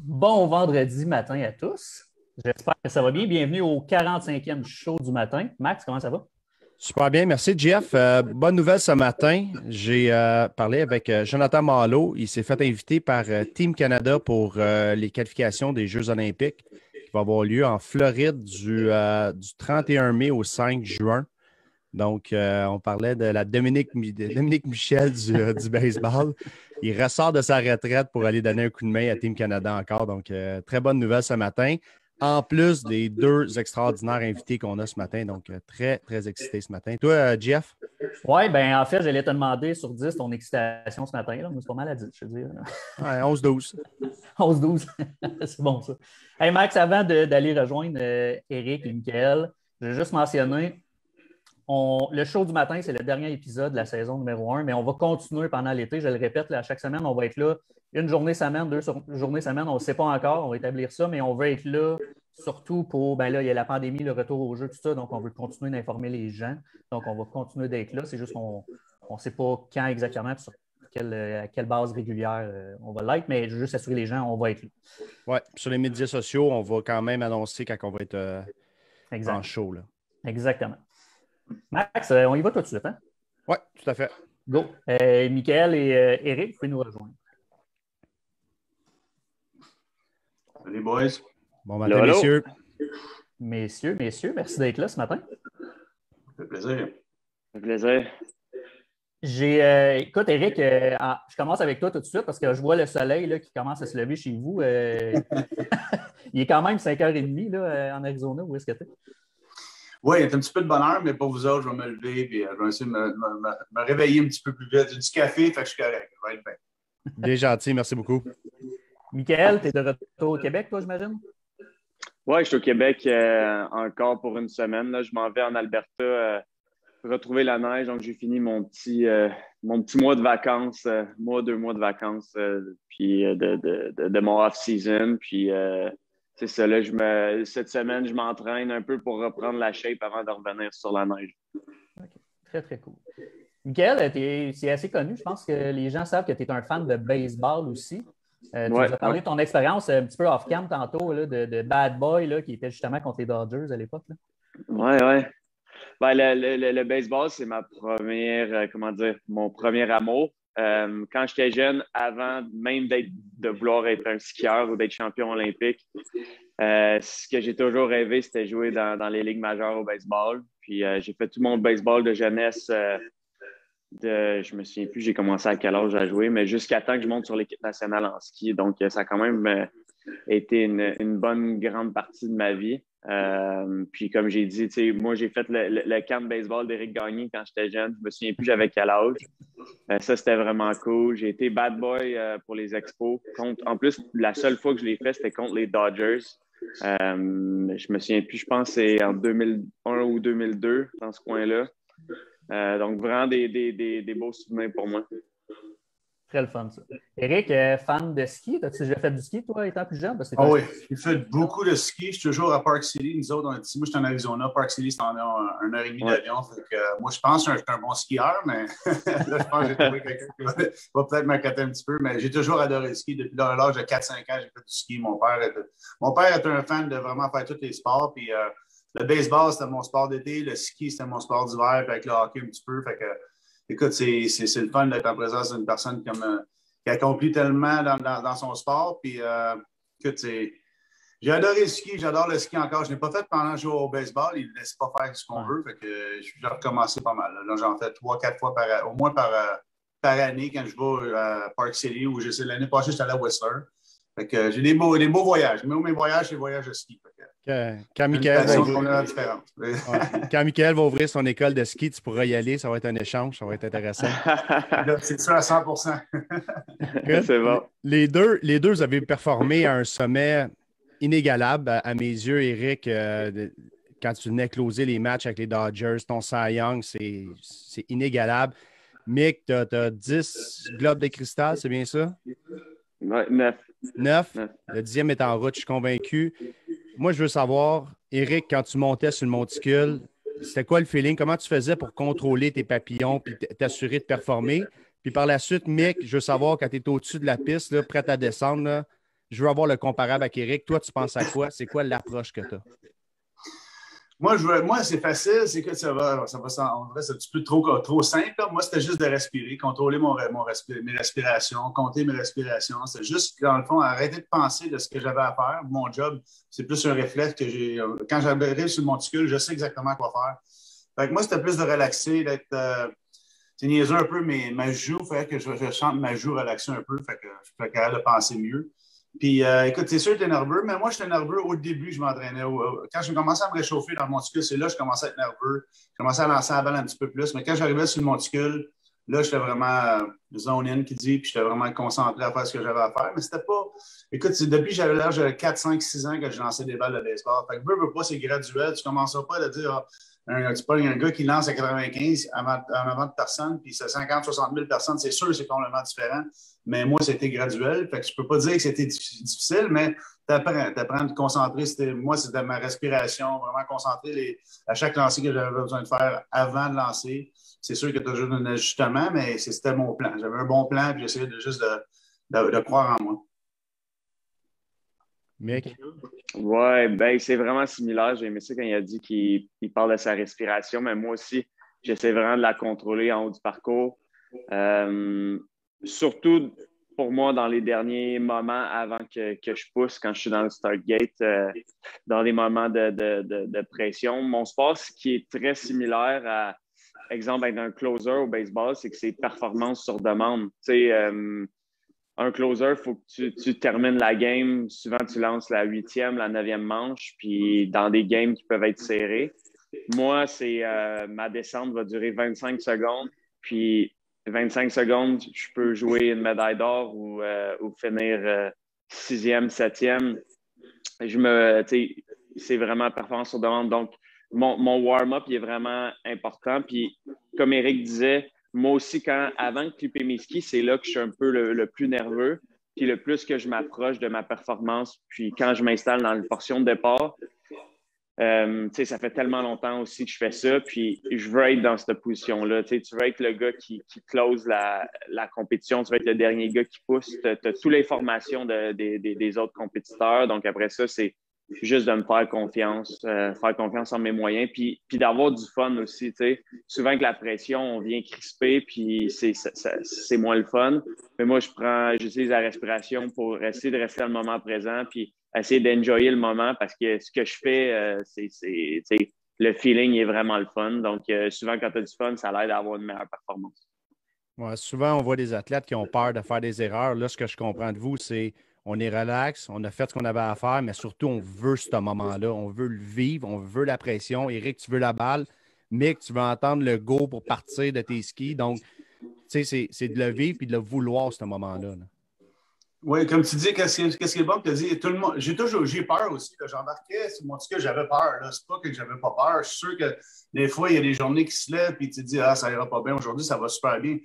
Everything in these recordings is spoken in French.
Bon vendredi matin à tous. J'espère que ça va bien. Bienvenue au 45e show du matin. Max, comment ça va? Super bien, merci Jeff. Bonne nouvelle ce matin. J'ai parlé avec Jonathan Malo. Il s'est fait inviter par Team Canada pour les qualifications des Jeux olympiques qui vont avoir lieu en Floride du 31 mai au 5 juin. Donc, on parlait de de Dominique Michel du baseball. Il ressort de sa retraite pour aller donner un coup de main à Team Canada encore. Donc, très bonne nouvelle ce matin. En plus des deux extraordinaires invités qu'on a ce matin. Donc, très, très excité ce matin. Toi, Jeff? Oui, bien, en fait, j'allais te demander sur 10 ton excitation ce matin. Là. Moi, c'est pas mal à 10, je veux dire. Ouais, 11-12. 11-12. C'est bon, ça. Hey, Max, avant d'aller rejoindre Eric et Michael, je vais juste mentionner le show du matin, c'est le dernier épisode de la saison numéro 1, mais on va continuer pendant l'été. Je le répète, là, chaque semaine, on va être là une journée semaine, deux journées semaine, on ne sait pas encore, on va établir ça, mais on va être là surtout pour, ben là, il y a la pandémie, le retour au jeu, tout ça, donc on veut continuer d'informer les gens. Donc, on va continuer d'être là. C'est juste qu'on ne sait pas quand exactement, puis sur à quelle base régulière on va l'être, mais je veux juste assurer les gens, on va être là. Ouais, sur les médias sociaux, on va quand même annoncer quand on va être en Exact. show, là. Exactement. Max, on y va tout de suite, hein? Oui, tout à fait. Go. Michael et Eric, vous pouvez nous rejoindre. Salut, boys. Bon matin, Allô, allô. messieurs. Messieurs, merci d'être là ce matin. Ça fait plaisir. Ça fait plaisir. Écoute, Eric, je commence avec toi tout de suite parce que je vois le soleil là, qui commence à se lever chez vous. Il est quand même 5h30 là, en Arizona. Où est-ce que tu es? Oui, il y a un petit peu de bonheur, mais pour vous autres, je vais me lever et je vais essayer de me réveiller un petit peu plus vite. J'ai du café, fait que je suis correct. Je vais être bien. Bien gentil, merci beaucoup. Michael, tu es de retour au Québec, toi, j'imagine? Oui, je suis au Québec encore pour une semaine. Là. Je m'en vais en Alberta retrouver la neige. Donc, j'ai fini mon petit mois de vacances, deux mois de vacances, puis de mon off-season. Puis, c'est ça, là, cette semaine, je m'entraîne un peu pour reprendre la shape avant de revenir sur la neige. OK. Très, très cool. Michael, c'est assez connu. Je pense que les gens savent que tu es un fan de baseball aussi. Tu nous as parlé de ton expérience un petit peu off-cam tantôt là, de Bad Boy là, qui était justement contre les Dodgers à l'époque. Oui, oui. Ben, le baseball, c'est ma première, mon premier amour. Quand j'étais jeune, avant même de vouloir être un skieur ou d'être champion olympique, ce que j'ai toujours rêvé, c'était jouer dans les ligues majeures au baseball. Puis j'ai fait tout mon baseball de jeunesse. Je me souviens plus, j'ai commencé à quel âge à jouer, mais jusqu'à temps que je monte sur l'équipe nationale en ski. Donc, ça a quand même été une bonne grande partie de ma vie. Puis, comme j'ai dit, moi, j'ai fait le camp de baseball d'Éric Gagné quand j'étais jeune. Je me souviens plus j'avais quel âge. Ça, c'était vraiment cool. J'ai été bad boy pour les expos. En plus, la seule fois que je l'ai fait, c'était contre les Dodgers. Je me souviens plus, je pense que c'est en 2001 ou 2002, dans ce coin-là. Donc, vraiment des beaux souvenirs pour moi. Très le fun, ça. Eric, fan de ski, as-tu déjà fait du ski, toi, étant plus jeune? Oui, j'ai fait beaucoup de ski. Je suis toujours à Park City. Nous autres, moi, je suis en Arizona. Park City, c'est en 1h30 d'avion. Moi, je pense que je suis un bon skieur, mais là, je pense que j'ai trouvé quelqu'un qui va peut-être m'accoter un petit peu. Mais j'ai toujours adoré le ski. Depuis l'âge de 4-5 ans, j'ai fait du ski. Mon père était un fan de vraiment faire tous les sports. Puis le baseball, c'était mon sport d'été. Le ski, c'était mon sport d'hiver. Puis avec le hockey, un petit peu. Fait que, écoute, c'est le fun d'être en présence d'une personne qui accomplit tellement dans son sport. Puis, écoute, j'ai adoré le ski. J'adore le ski encore. Je ne l'ai pas fait pendant que je jouais au baseball. Ils ne laissent pas faire ce qu'on veut. Fait que j'ai recommencé pas mal. Là, j'en fais 3-4 fois au moins par année quand je vais à Park City ou l'année passée, j'étais allé à Whistler. Fait que j'ai des beaux voyages. Mais mes voyages, c'est des voyages de ski. Quand Michael va ouvrir son école de ski, tu pourras y aller. Ça va être un échange. Ça va être intéressant. C'est ça à 100%. C'est bon. Les deux avaient performé à un sommet inégalable à mes yeux, Eric. Quand tu venais closer les matchs avec les Dodgers, ton Cy Young, c'est inégalable. Mick, tu as 10 globes de cristal, c'est bien ça? Ouais, 9. 9. Le 10e est en route, je suis convaincu. Moi, je veux savoir, Eric, quand tu montais sur le monticule, c'était quoi le feeling? Comment tu faisais pour contrôler tes papillons et t'assurer de performer? Puis par la suite, Mick, je veux savoir, quand tu es au-dessus de la piste, là, prête à descendre, là, Je veux avoir le comparable avec Éric. Toi, tu penses à quoi? C'est quoi l'approche que tu as? Moi, c'est facile, c'est que on dirait c'est un petit peu trop simple. Là. Moi, c'était juste de respirer, contrôler mes respirations, compter mes respirations. C'est juste, dans le fond, arrêter de penser de ce que j'avais à faire. Mon job, c'est plus un réflexe que j'ai. Quand j'arrive sur le monticule, je sais exactement quoi faire. Fait que moi, c'était plus de relaxer, d'être. C'est niaiseux un peu, mais ma joue, fait que je chante ma joue relaxer un peu, fait que je suis capable de penser mieux. Puis, écoute, c'est sûr que tu es nerveux, mais moi, j'étais nerveux au début, je m'entraînais. Quand je commençais à me réchauffer dans le monticule, c'est là que je commençais à être nerveux. Je commençais à lancer la balle un petit peu plus. Mais quand j'arrivais sur le monticule, là, j'étais vraiment zone in qui dit, puis j'étais vraiment concentré à faire ce que j'avais à faire. Mais c'était pas. Écoute, depuis que j'avais l'âge de 4, 5, 6 ans que je lançais des balles de baseball. Fait que veux pas, c'est graduel. Tu commences pas à dire, c'est pas un gars qui lance à 95 en avant de personne, puis c'est 50, 60 000 personnes, c'est sûr, c'est complètement différent. Mais moi, c'était graduel. Fait que je peux pas dire que c'était difficile, mais tu apprends à te concentrer. Moi, c'était ma respiration, vraiment concentrer à chaque lancer que j'avais besoin de faire avant de lancer. C'est sûr que tu as toujours un ajustement, mais c'était mon plan. J'avais un bon plan, puis j'essayais juste de croire en moi. Mick? Ouais, ben c'est vraiment similaire. J'ai aimé ça quand il a dit qu'il parle de sa respiration, mais moi aussi, j'essaie vraiment de la contrôler en haut du parcours. Surtout pour moi, dans les derniers moments avant que je pousse, quand je suis dans le start gate, dans les moments de pression. Mon sport, ce qui est très similaire à, exemple, avec un closer au baseball, c'est que c'est performance sur demande. Tu sais, un closer, il faut que tu termines la game. Souvent, tu lances la 8e, la 9e manche, puis dans des games qui peuvent être serrés. Moi, ma descente va durer 25 secondes, puis 25 secondes, je peux jouer une médaille d'or ou finir 6e, 7e. C'est vraiment performance sur demande. Donc, mon warm-up il est vraiment important. Puis, comme Éric disait, moi aussi, avant de clipper mes skis, c'est là que je suis un peu le plus nerveux. Puis le plus que je m'approche de ma performance, puis quand je m'installe dans la portion de départ, ça fait tellement longtemps aussi que je fais ça, puis je veux être dans cette position-là. Tu veux être le gars qui close la compétition, tu veux être le dernier gars qui pousse. Tu as toutes les formations des autres compétiteurs. Donc après ça, c'est juste de me faire confiance en mes moyens, puis d'avoir du fun aussi. Souvent avec la pression, on vient crisper, puis c'est moins le fun. Mais moi, j'utilise la respiration pour essayer de rester dans le moment présent, puis essayer d'enjoyer le moment parce que ce que je fais, le feeling est vraiment le fun. Donc, souvent, quand tu as du fun, ça l'aide à avoir une meilleure performance. Ouais, souvent, on voit des athlètes qui ont peur de faire des erreurs. Là, ce que je comprends de vous, c'est on est relax, on a fait ce qu'on avait à faire, mais surtout, on veut ce moment-là. On veut le vivre, on veut la pression. Éric, tu veux la balle. Mick, tu veux entendre le go pour partir de tes skis. Donc, tu sais, c'est de le vivre et de le vouloir, ce moment-là. Là. Oui, comme tu dis, qu'est-ce qui est bon que tu dis, tout le monde, j'ai peur aussi. J'embarquais sur mon ticket, j'avais peur. C'est pas que j'avais pas peur. Je suis sûr que des fois, il y a des journées qui se lèvent et tu te dis, ça ira pas bien. Aujourd'hui, ça va super bien.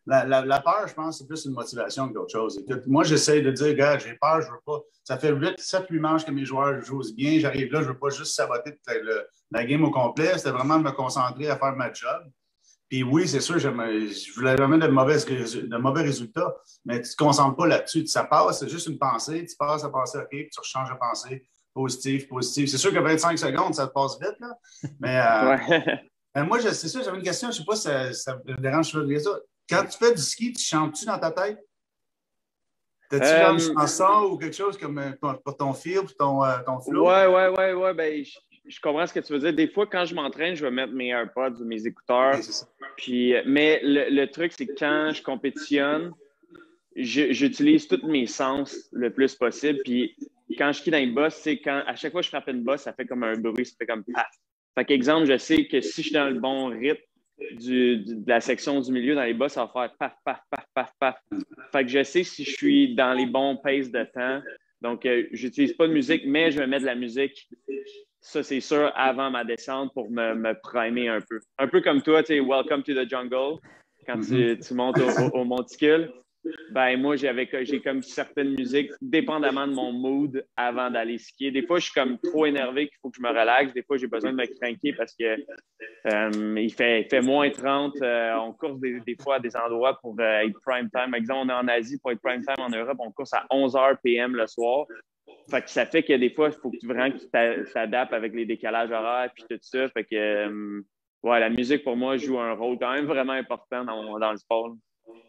La peur, je pense, c'est plus une motivation que d'autres choses. Écoute, moi, j'essaie de dire, gars, j'ai peur, je veux pas. Ça fait 7-8 manches que mes joueurs jouent bien. J'arrive là, je veux pas juste saboter la game au complet. C'était vraiment de me concentrer à faire ma job. Puis oui, c'est sûr, je voulais jamais de mauvais résultats, mais tu ne te concentres pas là-dessus. Ça passe, c'est juste une pensée. Tu passes à penser, OK, puis tu rechanges de pensée. Positif. C'est sûr que 25 secondes, ça te passe vite, là. Mais moi, c'est sûr, j'avais une question. Je ne sais pas si ça me dérange de ça. Quand tu fais du ski, tu chantes-tu dans ta tête? T'as-tu une chanson ou quelque chose comme pour ton feel, pour ton flow? Ouais. Ben, je comprends ce que tu veux dire. Des fois, quand je m'entraîne, je vais mettre mes AirPods ou mes écouteurs. Okay, mais le truc, c'est que quand je compétitionne, j'utilise tous mes sens le plus possible. Puis quand je skie dans les bosses, à chaque fois que je frappe une bosse, ça fait comme un bruit, ça fait comme paf. Fait qu'exemple, je sais que si je suis dans le bon rythme de la section du milieu dans les bosses, ça va faire paf, paf, paf, paf, paf. Fait que je sais si je suis dans les bons paces de temps. Donc, j'utilise pas de musique, mais je vais mettre de la musique. Ça, c'est sûr, avant ma descente pour me primer un peu. Un peu comme toi, tu sais, Welcome to the Jungle, quand tu montes au monticule. Ben moi, j'ai comme certaines musiques, dépendamment de mon mood, avant d'aller skier. Des fois, je suis comme trop énervé qu'il faut que je me relaxe. Des fois, j'ai besoin de me craquer parce que il fait moins 30. On course des fois à des endroits pour être prime time. Par exemple, on est en Asie pour être prime time en Europe. On course à 11h PM le soir. Fait que ça fait que des fois, il faut que vraiment que tu t'adaptes avec les décalages horaires puis tout ça. Fait que ouais, la musique pour moi joue un rôle quand même vraiment important dans le sport.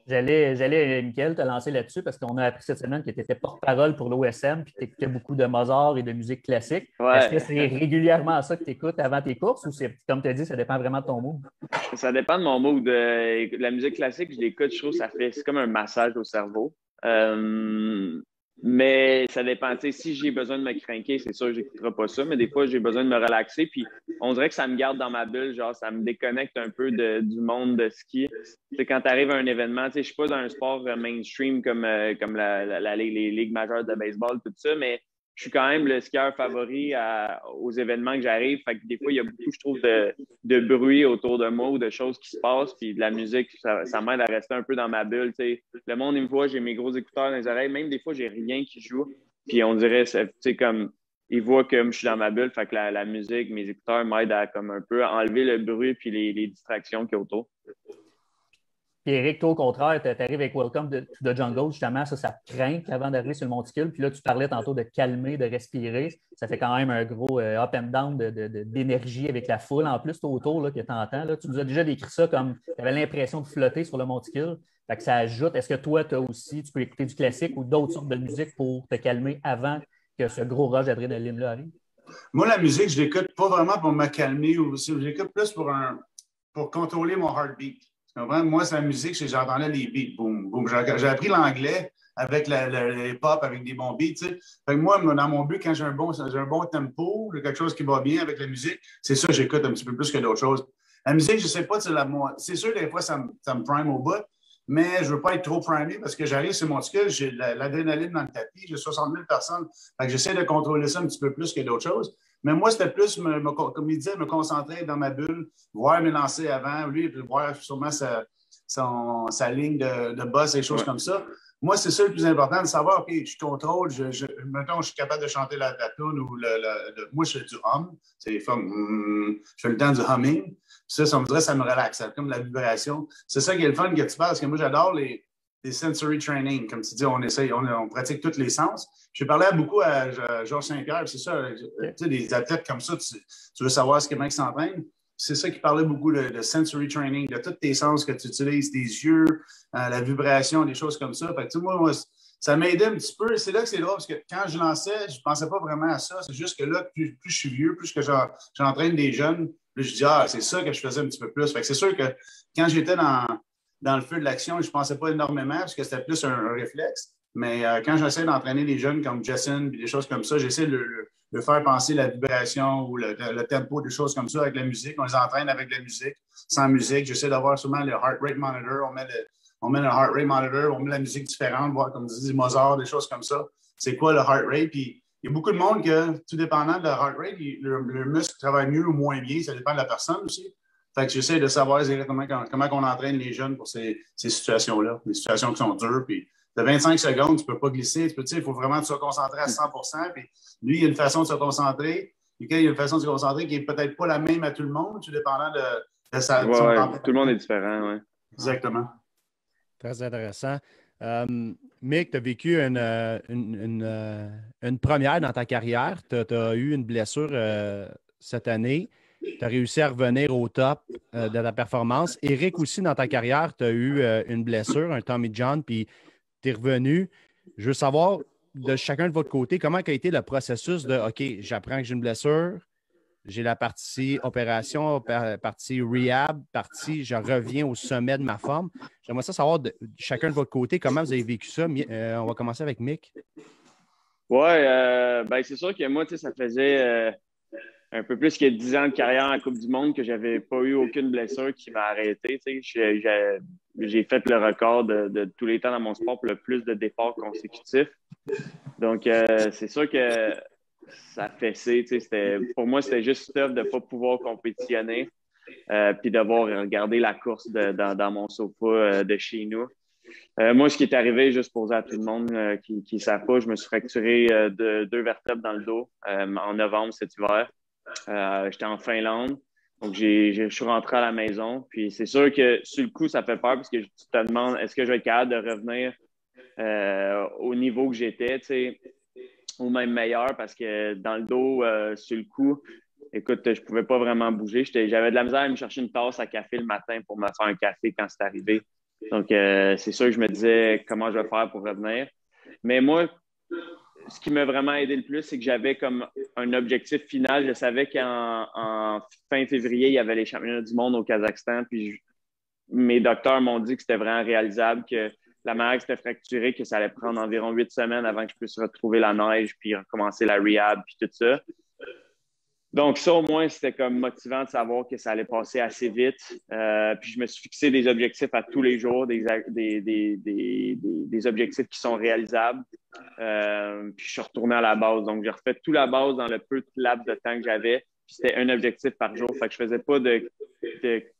Mickaël, te lancer là-dessus parce qu'on a appris cette semaine que tu étais porte-parole pour l'OSM puis que tu écoutais beaucoup de Mozart et de musique classique. Est-ce que Ouais. c'est régulièrement ça que tu écoutes avant tes courses ou c'est, comme tu as dit, ça dépend vraiment de ton mood? Ça dépend de mon mood. La musique classique, je l'écoute, je trouve que c'est comme un massage au cerveau. Mais ça dépend. Tu sais, si j'ai besoin de me craquer, c'est sûr que j'écouterai pas ça, mais des fois, j'ai besoin de me relaxer. Puis on dirait que ça me garde dans ma bulle, genre ça me déconnecte un peu du monde de ski. Tu sais, quand tu arrives à un événement, tu sais, je suis pas dans un sport mainstream comme les ligues majeures de baseball, tout ça, mais je suis quand même le skieur favori aux événements que j'arrive. Fait que des fois, il y a beaucoup, je trouve, de bruit autour de moi ou de choses qui se passent. Puis de la musique, ça m'aide à rester un peu dans ma bulle. Tu sais. Le monde, il me voit, j'ai mes gros écouteurs dans les oreilles. Même des fois, j'ai rien qui joue. Puis on dirait, tu sais, comme, ils voient que je suis dans ma bulle. Fait que la musique, mes écouteurs m'aident à comme un peu enlever le bruit puis les distractions qu'il y a autour. Puis Eric, toi, au contraire, tu arrives avec Welcome to the Jungle, justement, ça te craint avant d'arriver sur le monticule. Puis là, tu parlais tantôt de calmer, de respirer. Ça fait quand même un gros up and down d'énergie avec la foule en plus, toi, autour là, que tu entends. Là. Tu nous as déjà décrit ça comme tu avais l'impression de flotter sur le monticule. Fait que ça ajoute. Est-ce que toi, tu as aussi, tu peux écouter du classique ou d'autres sortes de musique pour te calmer avant que ce gros rush d'adrénaline-là arrive? Moi, la musique, je l'écoute pas vraiment pour me calmer, je l'écoute plus pour contrôler mon heartbeat. Moi, c'est la musique, j'entendais les beats, boum, boum. J'ai appris l'anglais avec les pop, avec des bons beats. Tu sais. Fait que moi, dans mon but, quand j'ai un bon tempo, quelque chose qui va bien avec la musique, c'est ça que j'écoute un petit peu plus que d'autres choses. La musique, je ne sais pas, c'est sûr, des fois, ça me prime au bout, mais je ne veux pas être trop primé parce que j'arrive sur mon skill, j'ai l'adrénaline dans le tapis, j'ai 60 000 personnes. Fait que j'essaie de contrôler ça un petit peu plus que d'autres choses. Mais moi, c'était plus, comme il disait, me concentrer dans ma bulle, voir mes lancers avant, lui, puis voir sûrement sa ligne de boss et des choses comme ça. Moi, c'est ça le plus important, de savoir, OK, je contrôle, mettons, je suis capable de chanter la tune ou moi, je fais du hum, c'est comme, je fais le temps du humming. Ça me dirait, ça me relaxe, comme la vibration. C'est ça qui est le fun que tu parles, parce que moi, j'adore les sensory training. Comme tu dis, on pratique tous les sens. J'ai parlé beaucoup à Georges Saint-Pierre, c'est ça, tu sais, des athlètes comme ça, tu veux savoir comment ils s'entraînent. C'est ça qui parlait beaucoup de sensory training, de tous tes sens que tu utilises, tes yeux, la vibration, des choses comme ça. Fait que, moi, ça m'a aidé un petit peu. C'est là que c'est drôle, parce que quand je lançais, je ne pensais pas vraiment à ça. C'est juste que là, plus je suis vieux, plus que j'entraîne des jeunes, plus je dis, c'est ça que je faisais un petit peu plus. Fait que c'est sûr que quand j'étais dans le feu de l'action, je ne pensais pas énormément, parce que c'était plus un réflexe. Mais quand j'essaie d'entraîner des jeunes comme Jason, des choses comme ça, j'essaie de le faire penser la vibration ou le tempo, des choses comme ça avec la musique. On les entraîne avec la musique, sans musique. J'essaie d'avoir souvent le heart rate monitor. On met le heart rate monitor, on met la musique différente, voir comme tu dis, Mozart, des choses comme ça. C'est quoi le heart rate? Puis il y a beaucoup de monde que, tout dépendant de leur heart rate, le muscle travaille mieux ou moins bien. Ça dépend de la personne aussi. Fait que j'essaie de savoir exactement comment on entraîne les jeunes pour ces situations-là, les situations qui sont dures. Puis de 25 secondes, tu ne peux pas glisser. Il faut vraiment te concentrer à 100 %. Puis lui, il a une façon de se concentrer. Puis il y a une façon de se concentrer qui n'est peut-être pas la même à tout le monde, tout dépendant de son tempérament. Tout le monde est différent, oui. Exactement. Très intéressant. Mick, tu as vécu une première dans ta carrière. Tu as eu une blessure cette année. Tu as réussi à revenir au top de ta performance. Eric aussi, dans ta carrière, tu as eu une blessure, un Tommy John, puis tu es revenu. Je veux savoir, de chacun de votre côté, comment a été le processus de OK, j'apprends que j'ai une blessure, j'ai la partie opération, partie rehab, partie je reviens au sommet de ma forme. J'aimerais ça savoir de chacun de votre côté, comment vous avez vécu ça. On va commencer avec Mick. Oui, ben c'est sûr que moi, ça faisait un peu plus que 10 ans de carrière en Coupe du Monde que j'avais pas eu aucune blessure qui m'a arrêté. J'ai fait le record de tous les temps dans mon sport pour le plus de départs consécutifs. Donc, c'est sûr que ça fessait. Pour moi, c'était juste tough de ne pas pouvoir compétitionner puis devoir regarder la course dans mon sofa de chez nous. Moi, ce qui est arrivé, juste pour dire à tout le monde qui ne savent pas, je me suis fracturé de 2 vertèbres dans le dos en novembre cet hiver. J'étais en Finlande. Donc, je suis rentré à la maison. Puis, c'est sûr que sur le coup, ça fait peur parce que tu te demandes est-ce que je vais être capable de revenir au niveau que j'étais, tu sais, ou même meilleur parce que dans le dos, sur le coup, écoute, je pouvais pas vraiment bouger. J'avais de la misère à me chercher une tasse à café le matin pour me faire un café quand c'est arrivé. Donc, c'est sûr que je me disais comment je vais faire pour revenir. Mais moi, ce qui m'a vraiment aidé le plus, c'est que j'avais comme un objectif final. Je savais qu'en fin février, il y avait les championnats du monde au Kazakhstan. Puis mes docteurs m'ont dit que c'était vraiment réalisable, que la manière que c'était fracturé, que ça allait prendre environ 8 semaines avant que je puisse retrouver la neige, puis recommencer la rehab, puis tout ça. Donc, ça, au moins, c'était comme motivant de savoir que ça allait passer assez vite. Puis, je me suis fixé des objectifs à tous les jours, des objectifs qui sont réalisables. Puis, je suis retourné à la base. Donc, j'ai refait toute la base dans le peu de laps de temps que j'avais. Puis, c'était un objectif par jour. Fait que je faisais pas de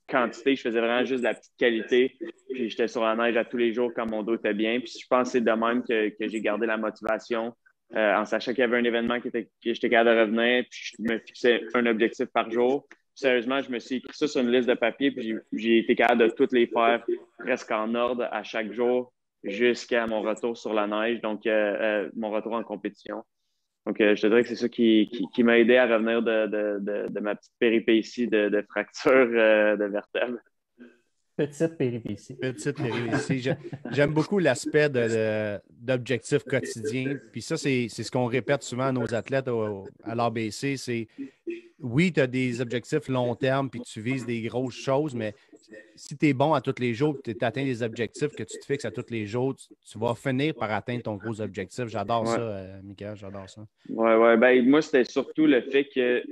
quantité, je faisais vraiment juste de la petite qualité. Puis, j'étais sur la neige à tous les jours quand mon dos était bien. Puis, je pense que c'est de même que j'ai gardé la motivation. En sachant qu'il y avait un événement que j'étais capable de revenir, puis je me fixais un objectif par jour. Puis, sérieusement, je me suis écrit ça sur une liste de papier, puis j'ai été capable de toutes les faire presque en ordre à chaque jour jusqu'à mon retour sur la neige, donc mon retour en compétition. Donc, je te dirais que c'est ça qui m'a aidé à revenir de ma petite péripétie de fracture de vertèbre. Petite péripétie. Petite péripétie. J'aime beaucoup l'aspect d'objectif quotidien. Puis ça, c'est ce qu'on répète souvent à nos athlètes à l'ABC. C'est oui, tu as des objectifs long terme puis tu vises des grosses choses, mais si tu es bon à tous les jours et tu atteins des objectifs que tu te fixes à tous les jours, tu vas finir par atteindre ton gros objectif. J'adore ça, Michael, j'adore ça. Oui. Ben, moi, c'était surtout le fait que,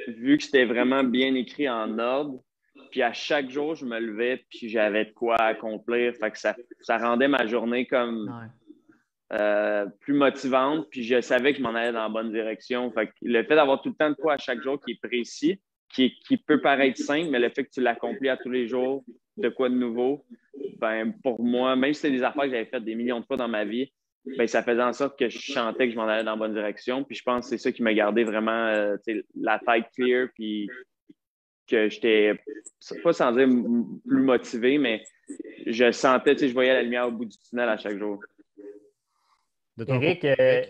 vu que c'était vraiment bien écrit en ordre, puis à chaque jour, je me levais, puis j'avais de quoi accomplir. Fait que ça rendait ma journée comme plus motivante, puis je savais que je m'en allais dans la bonne direction. Fait que le fait d'avoir tout le temps de quoi à chaque jour qui est précis, qui peut paraître simple, mais le fait que tu l'accomplis à tous les jours, de quoi de nouveau, ben pour moi, même si c'était des affaires que j'avais faites des millions de fois dans ma vie, ben ça faisait en sorte que je sentais que je m'en allais dans la bonne direction. Puis je pense que c'est ça qui m'a gardé vraiment la tête clear, puis que j'étais, pas sans dire plus motivé, mais je sentais, je voyais la lumière au bout du tunnel à chaque jour. Éric,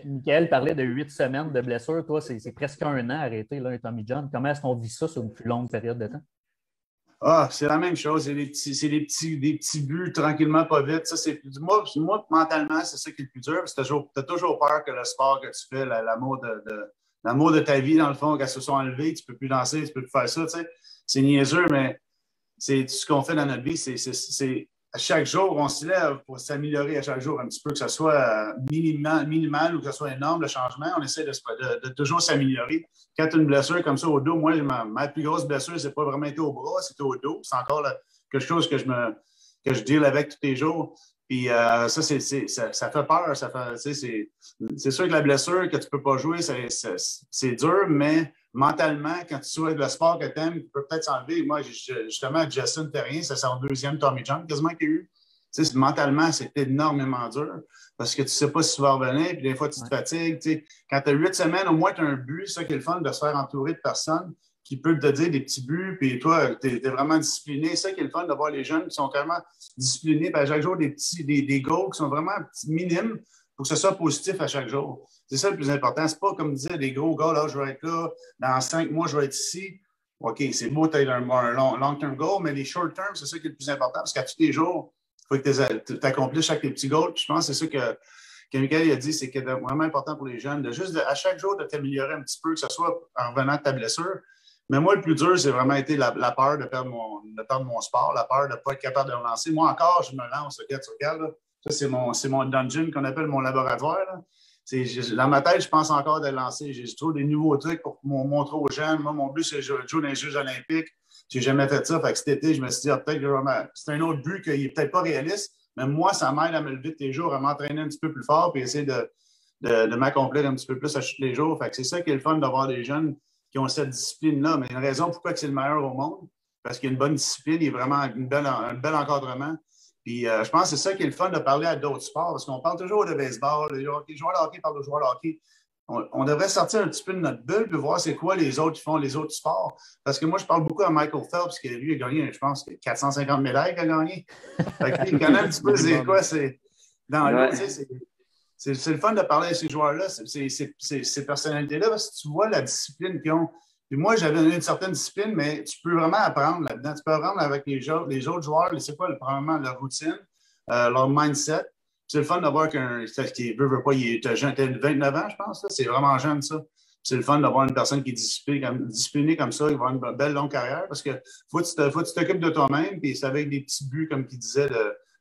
Michael parlait de 8 semaines de blessure. Toi, c'est presque un an arrêté, là, Tommy John. Comment est-ce qu'on vit ça sur une plus longue période de temps? Ah, c'est la même chose. C'est des petits buts tranquillement, pas vite. Ça, moi, mentalement, c'est ça qui est le plus dur. Tu as toujours peur que le sport que tu fais, l'amour de ta vie, dans le fond, qu'elle se soit enlevée, tu ne peux plus danser, tu ne peux plus faire ça. Tu sais. C'est niaiseux, mais c'est ce qu'on fait dans notre vie. C'est à chaque jour, on se lève pour s'améliorer à chaque jour un petit peu, que ce soit minimal ou que ce soit énorme, le changement. On essaie de toujours s'améliorer. Quand tu as une blessure comme ça au dos, moi, ma plus grosse blessure, c'est pas vraiment été au bras, c'était au dos. C'est encore quelque chose que je deal avec tous les jours. Puis ça fait peur. C'est sûr que la blessure, que tu ne peux pas jouer, c'est dur, mais mentalement, quand tu souhaites le sport que tu aimes, tu peux peut-être s'enlever. Moi, justement, Justin Terrien, c'est son deuxième Tommy John quasiment qu'il y a eu. Mentalement, c'est énormément dur parce que tu ne sais pas si tu vas revenir, puis des fois, tu te fatigues. Quand tu as 8 semaines, au moins, tu as un but. C'est ça qui est le fun, de se faire entourer de personnes qui peuvent te dire des petits buts, puis toi, tu es vraiment discipliné. C'est ça qui est le fun de voir les jeunes qui sont vraiment disciplinés, puis à chaque jour, des goals qui sont vraiment minimes pour que ce soit positif à chaque jour. C'est ça le plus important. C'est pas comme dire des gros gars, là, je vais être là, dans 5 mois, je vais être ici. OK, c'est beau, tu as un long-term goal, mais les short-term, c'est ça qui est le plus important, parce qu'à tous les jours, il faut que tu accomplisses chaque petits goals. Puis je pense que c'est ça que Michael a dit, c'est que c'est vraiment important pour les jeunes, à chaque jour, de t'améliorer un petit peu, que ce soit en revenant de ta blessure. Mais moi, le plus dur, c'est vraiment été la peur de perdre mon sport, la peur de ne pas être capable de me lancer. Moi, encore, je me lance. Tu regardes, là. Ça, c'est mon dungeon qu'on appelle mon laboratoire. Là. Dans ma tête, je pense encore de lancer. J'ai toujours des nouveaux trucs pour montrer aux jeunes. Moi, mon but, c'est de jouer dans les Jeux olympiques. Je n'ai jamais fait ça. Fait que cet été, je me suis dit, peut-être que c'est un autre but qui n'est peut-être pas réaliste, mais moi, ça m'aide à me lever tous les jours, à m'entraîner un petit peu plus fort et essayer de m'accomplir un petit peu plus à tous les jours. Fait que c'est ça qui est le fun d'avoir des jeunes qui ont cette discipline-là. Mais il y a une raison pourquoi c'est le meilleur au monde, parce qu'il y a une bonne discipline, il y a vraiment un bel encadrement. Puis je pense que c'est ça qui est le fun de parler à d'autres sports, parce qu'on parle toujours de baseball, les joueurs de hockey parlent de joueurs de hockey. On devrait sortir un petit peu de notre bulle et voir c'est quoi les autres qui font les autres sports. Parce que moi, je parle beaucoup à Michael Phelps, qui lui a gagné, je pense, 450 médailles qu'il a gagné. Fait que lui, il connaît un petit peu c'est quoi, c'est dans l'eau, tu sais, c'est le fun de parler à ces joueurs-là, ces personnalités-là, parce que tu vois la discipline qu'ils ont. Puis moi, j'avais une certaine discipline, mais tu peux vraiment apprendre là-dedans. Tu peux apprendre avec les autres joueurs, c'est quoi, probablement leur routine, leur mindset. C'est le fun d'avoir qu'un. Qui veut pas, il est jeune, t'as 29 ans, je pense. C'est vraiment jeune, ça. C'est le fun d'avoir une personne qui est disciplinée comme ça, qui va avoir une belle longue carrière, parce que faut que tu t'occupes de toi-même, puis c'est avec des petits buts, comme il disait,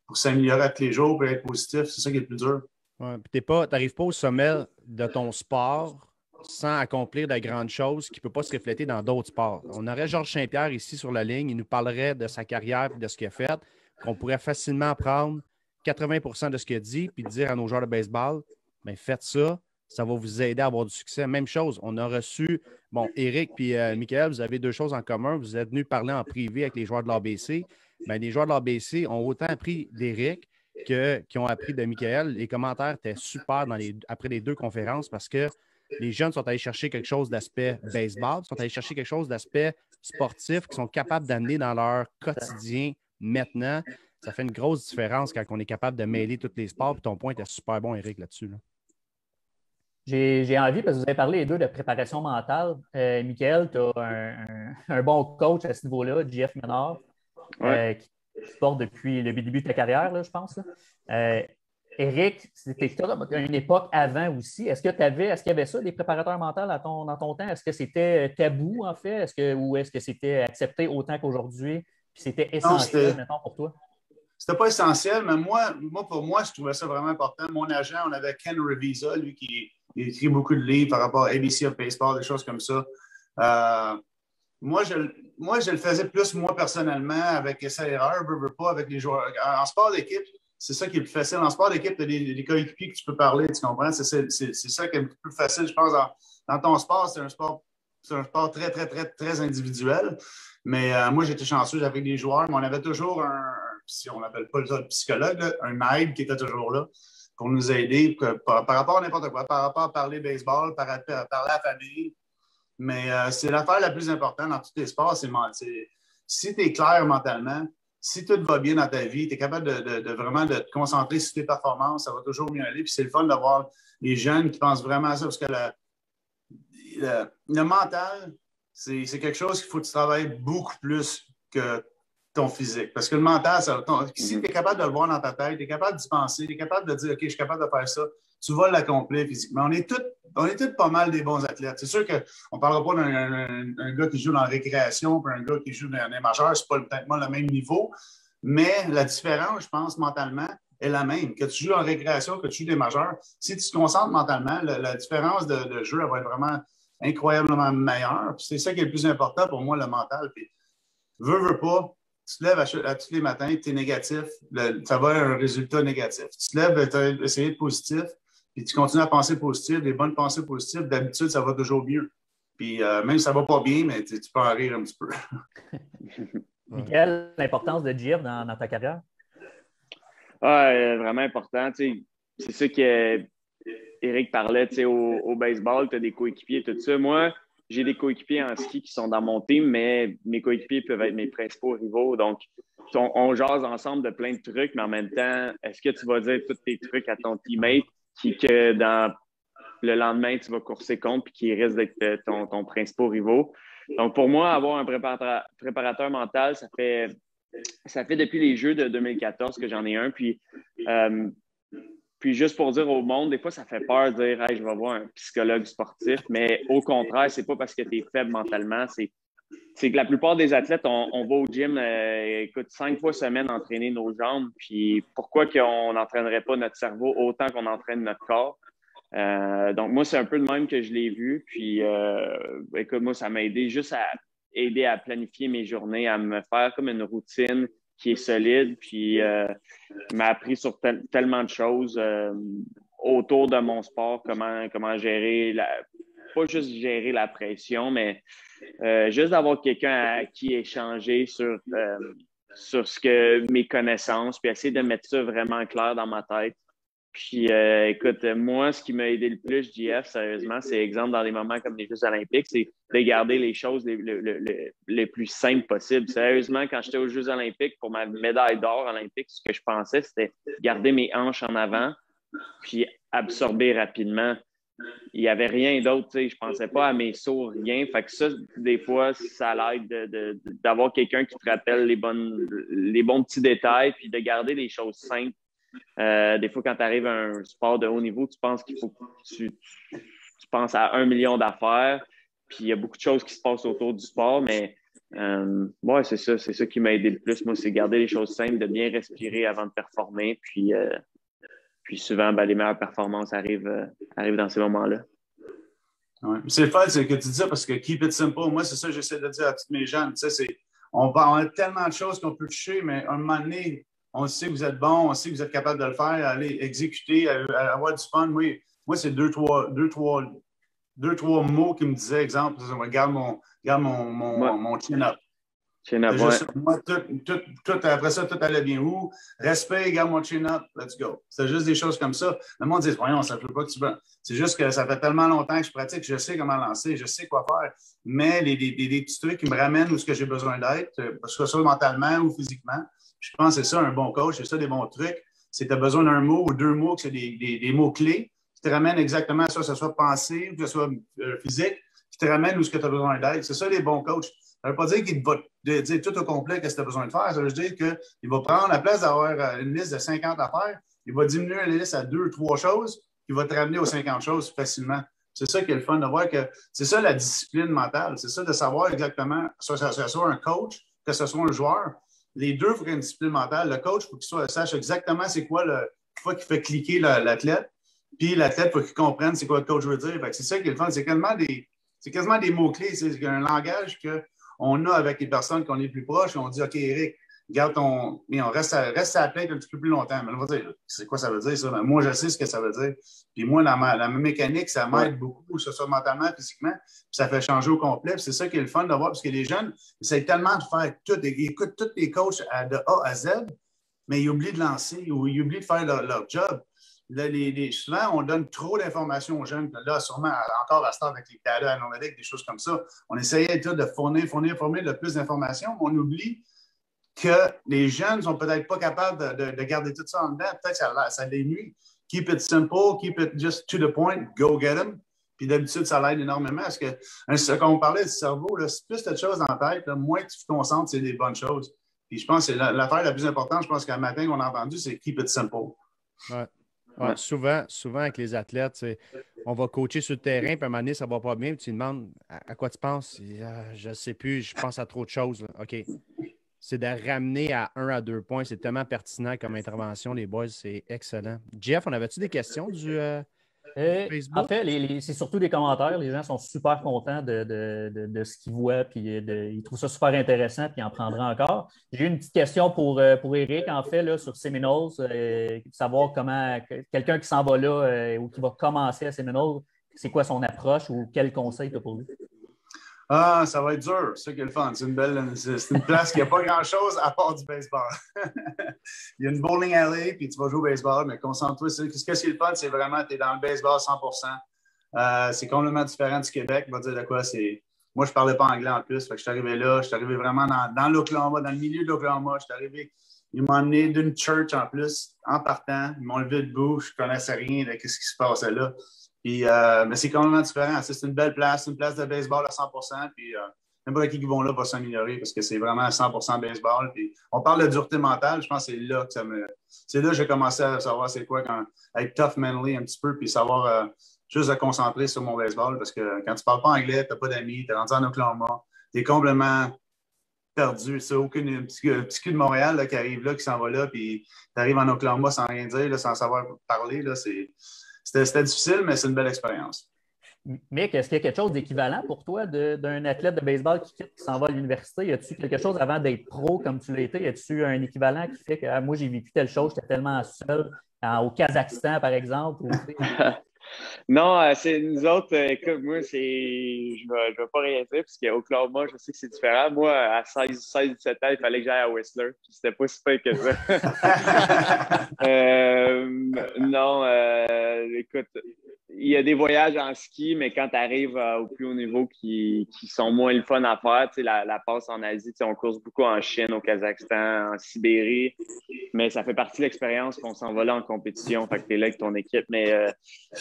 pour s'améliorer à tous les jours, pour être positif. C'est ça qui est le plus dur. Ouais, puis tu n'arrives pas au sommet de ton sport sans accomplir de grandes choses qui ne peuvent pas se refléter dans d'autres sports. On aurait Georges Saint-Pierre ici sur la ligne, il nous parlerait de sa carrière et de ce qu'il a fait, qu'on pourrait facilement prendre 80 de ce qu'il a dit puis dire à nos joueurs de baseball, bien, faites ça, ça va vous aider à avoir du succès. Même chose, on a reçu, bon, Éric puis Michael, vous avez deux choses en commun, vous êtes venus parler en privé avec les joueurs de l'ABC. Bien, les joueurs de l'ABC ont autant appris d'Éric qui ont appris de Michael. Les commentaires étaient super après les deux conférences parce que les jeunes sont allés chercher quelque chose d'aspect baseball, sont allés chercher quelque chose d'aspect sportif qu'ils sont capables d'amener dans leur quotidien maintenant. Ça fait une grosse différence quand on est capable de mêler tous les sports. Puis ton point était super bon, Éric, là-dessus. Là. J'ai envie, parce que vous avez parlé les deux de préparation mentale. Michael, tu as un bon coach à ce niveau-là, JF Ménard, qui te porte depuis le début de ta carrière, là, je pense. Éric, c'était une époque avant aussi. Est-ce qu'il y avait ça, des préparateurs mentaux dans ton temps? Est-ce que c'était tabou, en fait? Ou est-ce que c'était accepté autant qu'aujourd'hui? Puis c'était essentiel, mettons, pour toi? C'était pas essentiel, mais pour moi, je trouvais ça vraiment important. Mon agent, on avait Ken Revisa, lui, qui écrit beaucoup de livres par rapport à ABC of Baseball, des choses comme ça. Moi, je le faisais plus, moi, personnellement, avec essai-erreur, pas avec les joueurs. En sport d'équipe, c'est ça qui est le plus facile. En sport d'équipe, tu as des coéquipiers que tu peux parler, tu comprends? C'est ça qui est le plus facile, je pense. Dans ton sport, c'est un sport très, très, très, très individuel. Mais moi, j'étais chanceux, j'avais des joueurs, mais on avait toujours si on n'appelle pas le psychologue, là, un aide qui était toujours là pour nous aider par rapport à n'importe quoi, par rapport à parler baseball, parler à la famille. Mais c'est l'affaire la plus importante dans tous les sports, c'est si tu es clair mentalement, si tout va bien dans ta vie, tu es capable de vraiment de te concentrer sur tes performances, ça va toujours mieux aller. Puis c'est le fun d'avoir les jeunes qui pensent vraiment à ça, parce que le mental, c'est quelque chose qu'il faut que tu travailles beaucoup plus que ton physique. Parce que le mental, si tu es capable de le voir dans ta tête, tu es capable d'y penser, tu es capable de dire, OK, je suis capable de faire ça, tu vas l'accomplir physiquement. On est tous pas mal des bons athlètes. C'est sûr qu'on ne parlera pas d'un gars qui joue dans la récréation puis un gars qui joue dans les majeurs, c'est pas peut-être le même niveau, mais la différence, je pense, mentalement, est la même. Que tu joues en récréation, que tu joues des majeurs, si tu te concentres mentalement, la différence de jeu, elle va être vraiment incroyablement meilleure. Puis c'est ça qui est le plus important pour moi, le mental. Puis, veux pas, tu te lèves à tous les matins, tu es négatif, ça va avoir un résultat négatif. Tu te lèves, tu as essayé de positif, puis tu continues à penser positif, des bonnes pensées positives, d'habitude, ça va toujours mieux. Puis même si ça ne va pas bien, mais tu peux en rire un petit peu. Michael, l'importance de JF dans ta carrière? Vraiment important. C'est ça que Éric parlait au baseball, tu as des coéquipiers, tout ça. Moi, j'ai des coéquipiers en ski qui sont dans mon team, mais mes coéquipiers peuvent être mes principaux rivaux. Donc, on jase ensemble de plein de trucs, mais en même temps, est-ce que tu vas dire tous tes trucs à ton teammate que dans le lendemain, tu vas courser contre puis qui risque d'être ton principal rivaux? Donc, pour moi, avoir un préparateur mental, ça fait depuis les Jeux de 2014 que j'en ai un. Puis juste pour dire au monde, des fois, ça fait peur de dire hey, je vais voir un psychologue sportif, mais au contraire, c'est pas parce que tu es faible mentalement, c'est que la plupart des athlètes, on va au gym, 5 fois semaine entraîner nos jambes, puis pourquoi qu'on n'entraînerait pas notre cerveau autant qu'on entraîne notre corps? Donc, moi, c'est un peu de même que je l'ai vu, puis écoute, moi, ça m'a aidé juste à aider à planifier mes journées, à me faire comme une routine qui est solide, puis il m'a appris sur tellement de choses autour de mon sport, comment gérer pas juste gérer la pression, mais juste d'avoir quelqu'un à qui échanger sur sur ce que mes connaissances, puis essayer de mettre ça vraiment clair dans ma tête. Puis, écoute, moi, ce qui m'a aidé le plus, JF, sérieusement, c'est exemple dans des moments comme les Jeux olympiques, c'est de garder les choses les plus simples possibles. Sérieusement, quand j'étais aux Jeux olympiques, pour ma médaille d'or olympique, ce que je pensais, c'était garder mes hanches en avant, puis absorber rapidement. Il n'y avait rien d'autre, tu sais, je pensais pas à mes sauts, rien. Fait que ça, des fois, ça l'aide d'avoir quelqu'un qui te rappelle les bons petits détails, puis de garder les choses simples. Des fois, quand tu arrives à un sport de haut niveau, tu penses qu'il faut que tu penses à 1 million d'affaires, puis il y a beaucoup de choses qui se passent autour du sport, mais ouais, c'est ça qui m'a aidé le plus. Moi, c'est garder les choses simples, de bien respirer avant de performer, puis souvent, les meilleures performances arrivent dans ces moments-là. Ouais. C'est le fait que tu dis ça parce que keep it simple. Moi, c'est ça que j'essaie de dire à tous mes jeunes. On a tellement de choses qu'on peut toucher, mais à un moment donné, on sait que vous êtes bon, on sait que vous êtes capable de le faire, aller exécuter, avoir du fun. Moi c'est deux, trois mots qui me disaient, exemple, garde mon chin-up. Moi, tout, après ça, tout allait bien. Où? Respect, garde mon chin-up, let's go. C'est juste des choses comme ça. Le monde dit, voyons, ça ne fait pas que tu veux. C'est juste que ça fait tellement longtemps que je pratique, je sais comment lancer, je sais quoi faire. Mais des petits trucs qui me ramènent où ce que j'ai besoin d'être, que ce soit mentalement ou physiquement. Je pense que c'est ça, un bon coach, c'est ça, des bons trucs. C'est que tu as besoin d'un mot ou deux mots, que c'est des mots-clés qui te ramènent exactement à ça, que ce soit pensée ou que ce soit physique, qui te ramènent où ce que tu as besoin d'être. C'est ça, les bons coachs. Ça ne veut pas dire qu'il va te dire tout au complet qu'est-ce que tu as besoin de faire. Ça veut dire qu'il va prendre la place d'avoir une liste de 50 affaires, il va diminuer la liste à 2 ou 3 choses, qui va te ramener aux 50 choses facilement. C'est ça qui est le fun de voir que c'est ça la discipline mentale. C'est ça de savoir exactement, que ce soit un coach, que ce soit un joueur. Les deux, il faut qu'il y ait une discipline mentale. Le coach, il faut qu'il sache exactement c'est quoi qu'il fait cliquer l'athlète. Puis l'athlète, il faut qu'il comprenne c'est quoi le coach veut dire. C'est ça qui est le fun. C'est quasiment des mots-clés. C'est un langage qu'on a avec les personnes qu'on est plus proches. On dit, OK, Eric, garde ton. Mais on reste à la plainte un petit peu plus longtemps. Mais on va dire, c'est quoi ça veut dire, ça? Ben, moi, je sais ce que ça veut dire. Puis moi, la mécanique, ça m'aide beaucoup, que ce soit mentalement, physiquement. Puis ça fait changer au complet. Puis c'est ça qui est le fun de voir, parce que les jeunes essayent tellement de faire tout. Ils écoutent tous les coachs de A à Z, mais ils oublient de lancer ou ils oublient de faire leur job. Là, souvent, on donne trop d'informations aux jeunes. Là, sûrement, encore à ce temps, avec les data analytics, des choses comme ça, on essayait de fournir le plus d'informations, mais on oublie que les jeunes ne sont peut-être pas capables de garder tout ça en dedans. Peut-être que ça les nuit. Keep it simple, keep it just to the point, go get them. Puis d'habitude, ça l'aide énormément. Parce que, quand on parlait du cerveau, là, plus tu as de choses dans la tête, moins tu te concentres, c'est des bonnes choses. Puis je pense que c'est l'affaire la plus importante, je pense qu'un matin qu'on a entendu, c'est keep it simple. Ouais. Ouais, souvent, avec les athlètes, on va coacher sur le terrain, puis à un moment donné, ça ne va pas bien, puis tu lui demandes à quoi tu penses. Je ne sais plus, je pense à trop de choses. Là. OK. C'est de ramener à 1 à 2 points. C'est tellement pertinent comme intervention, les boys. C'est excellent. Jeff, on avait-tu des questions du Facebook? En fait, c'est surtout des commentaires. Les gens sont super contents de ce qu'ils voient, puis ils trouvent ça super intéressant, puis ils en prendront encore. J'ai une petite question pour Eric, en fait, là, sur Seminoles, savoir comment quelqu'un qui s'en va là ou qui va commencer à Seminoles, c'est quoi son approche ou quel conseil tu as pour lui? Ah, ça va être dur. C'est ça qui est le fun. C'est une place qui n'a pas grand-chose à part du baseball. Il y a une bowling alley, puis tu vas jouer au baseball, mais concentre-toi. Ce qui est le fun, c'est vraiment que tu es dans le baseball 100%. C'est complètement différent du Québec. On va dire de quoi c'est. Moi, je ne parlais pas anglais en plus. Fait que je suis arrivé là. Je suis arrivé vraiment dans l'Oklahoma, dans le milieu de l'Oklahoma. Je suis arrivé. Ils m'ont emmené d'une church en plus, en partant. Ils m'ont levé debout. Je ne connaissais rien de ce qui se passait là. Puis, mais c'est complètement différent. C'est une belle place, une place de baseball à 100%. Puis, n'importe qui vont là va s'améliorer parce que c'est vraiment à 100% baseball. Puis, on parle de dureté mentale. Je pense que c'est là que j'ai commencé à savoir c'est quoi être tough mentally un petit peu, puis savoir juste se concentrer sur mon baseball parce que quand tu ne parles pas anglais, tu n'as pas d'amis, tu es rendu en Oklahoma, tu es complètement perdu. C'est aucun petit cul de Montréal là, qui arrive là, qui s'en va là, puis tu arrives en Oklahoma sans rien dire, là, sans savoir parler. Là, C'était difficile, mais c'est une belle expérience. Mick, est-ce qu'il y a quelque chose d'équivalent pour toi d'un athlète de baseball qui s'en va à l'université? Y a-tu quelque chose avant d'être pro comme tu l'as été? Y a-tu un équivalent qui fait que moi, j'ai vécu telle chose, j'étais tellement seul au Kazakhstan, par exemple? Non, c'est nous autres, écoute, moi, je vais pas rien dire, parce qu'Oklahoma, je sais que c'est différent. Moi, à 17 ans, il fallait que j'aille à Whistler, puis c'était pas si pire que ça. Non, écoute, il y a des voyages en ski, mais quand tu arrives au plus haut niveau qui sont moins le fun à faire, tu sais, la passe en Asie, tu sais, on course beaucoup en Chine, au Kazakhstan, en Sibérie, mais ça fait partie de l'expérience qu'on s'en va là en compétition, fait que tu es là avec ton équipe. Mais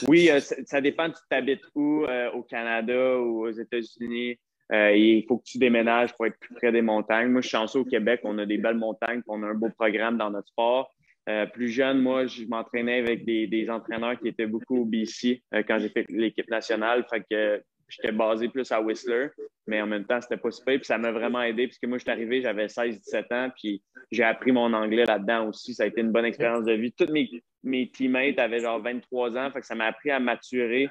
oui, ça dépend, tu t'habites où, au Canada ou aux États-Unis. Il faut que tu déménages pour être plus près des montagnes. Moi, je suis chanceux au Québec, on a des belles montagnes, puis on a un beau programme dans notre sport. Plus jeune, moi, je m'entraînais avec des entraîneurs qui étaient beaucoup au BC quand j'ai fait l'équipe nationale. Fait que j'étais basé plus à Whistler, mais en même temps, c'était pas super. Puis ça m'a vraiment aidé, puisque moi, je suis arrivé, j'avais 16-17 ans, puis j'ai appris mon anglais là-dedans aussi. Ça a été une bonne expérience de vie. Tous mes teammates avaient genre 23 ans, fait que ça m'a appris à maturer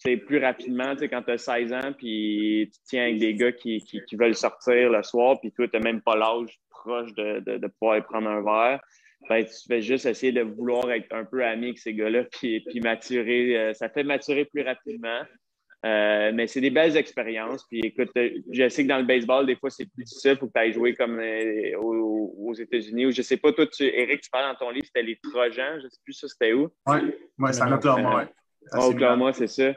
plus rapidement. Quand tu as 16 ans, puis tu tiens avec des gars qui veulent sortir le soir, puis toi, tu n'as même pas l'âge proche de pouvoir aller prendre un verre. Ben, tu fais juste essayer de vouloir être un peu ami avec ces gars-là, puis maturer. Ça fait maturer plus rapidement. Mais c'est des belles expériences. Puis écoute, je sais que dans le baseball, des fois, c'est plus difficile. Il faut que tu ailles jouer comme aux États-Unis. Ou je sais pas, toi, Eric, tu parles dans ton livre, c'était les Trojans. Je sais plus ça, c'était où? Oui, c'est en Oklahoma, oui. Oklahoma, c'est ça.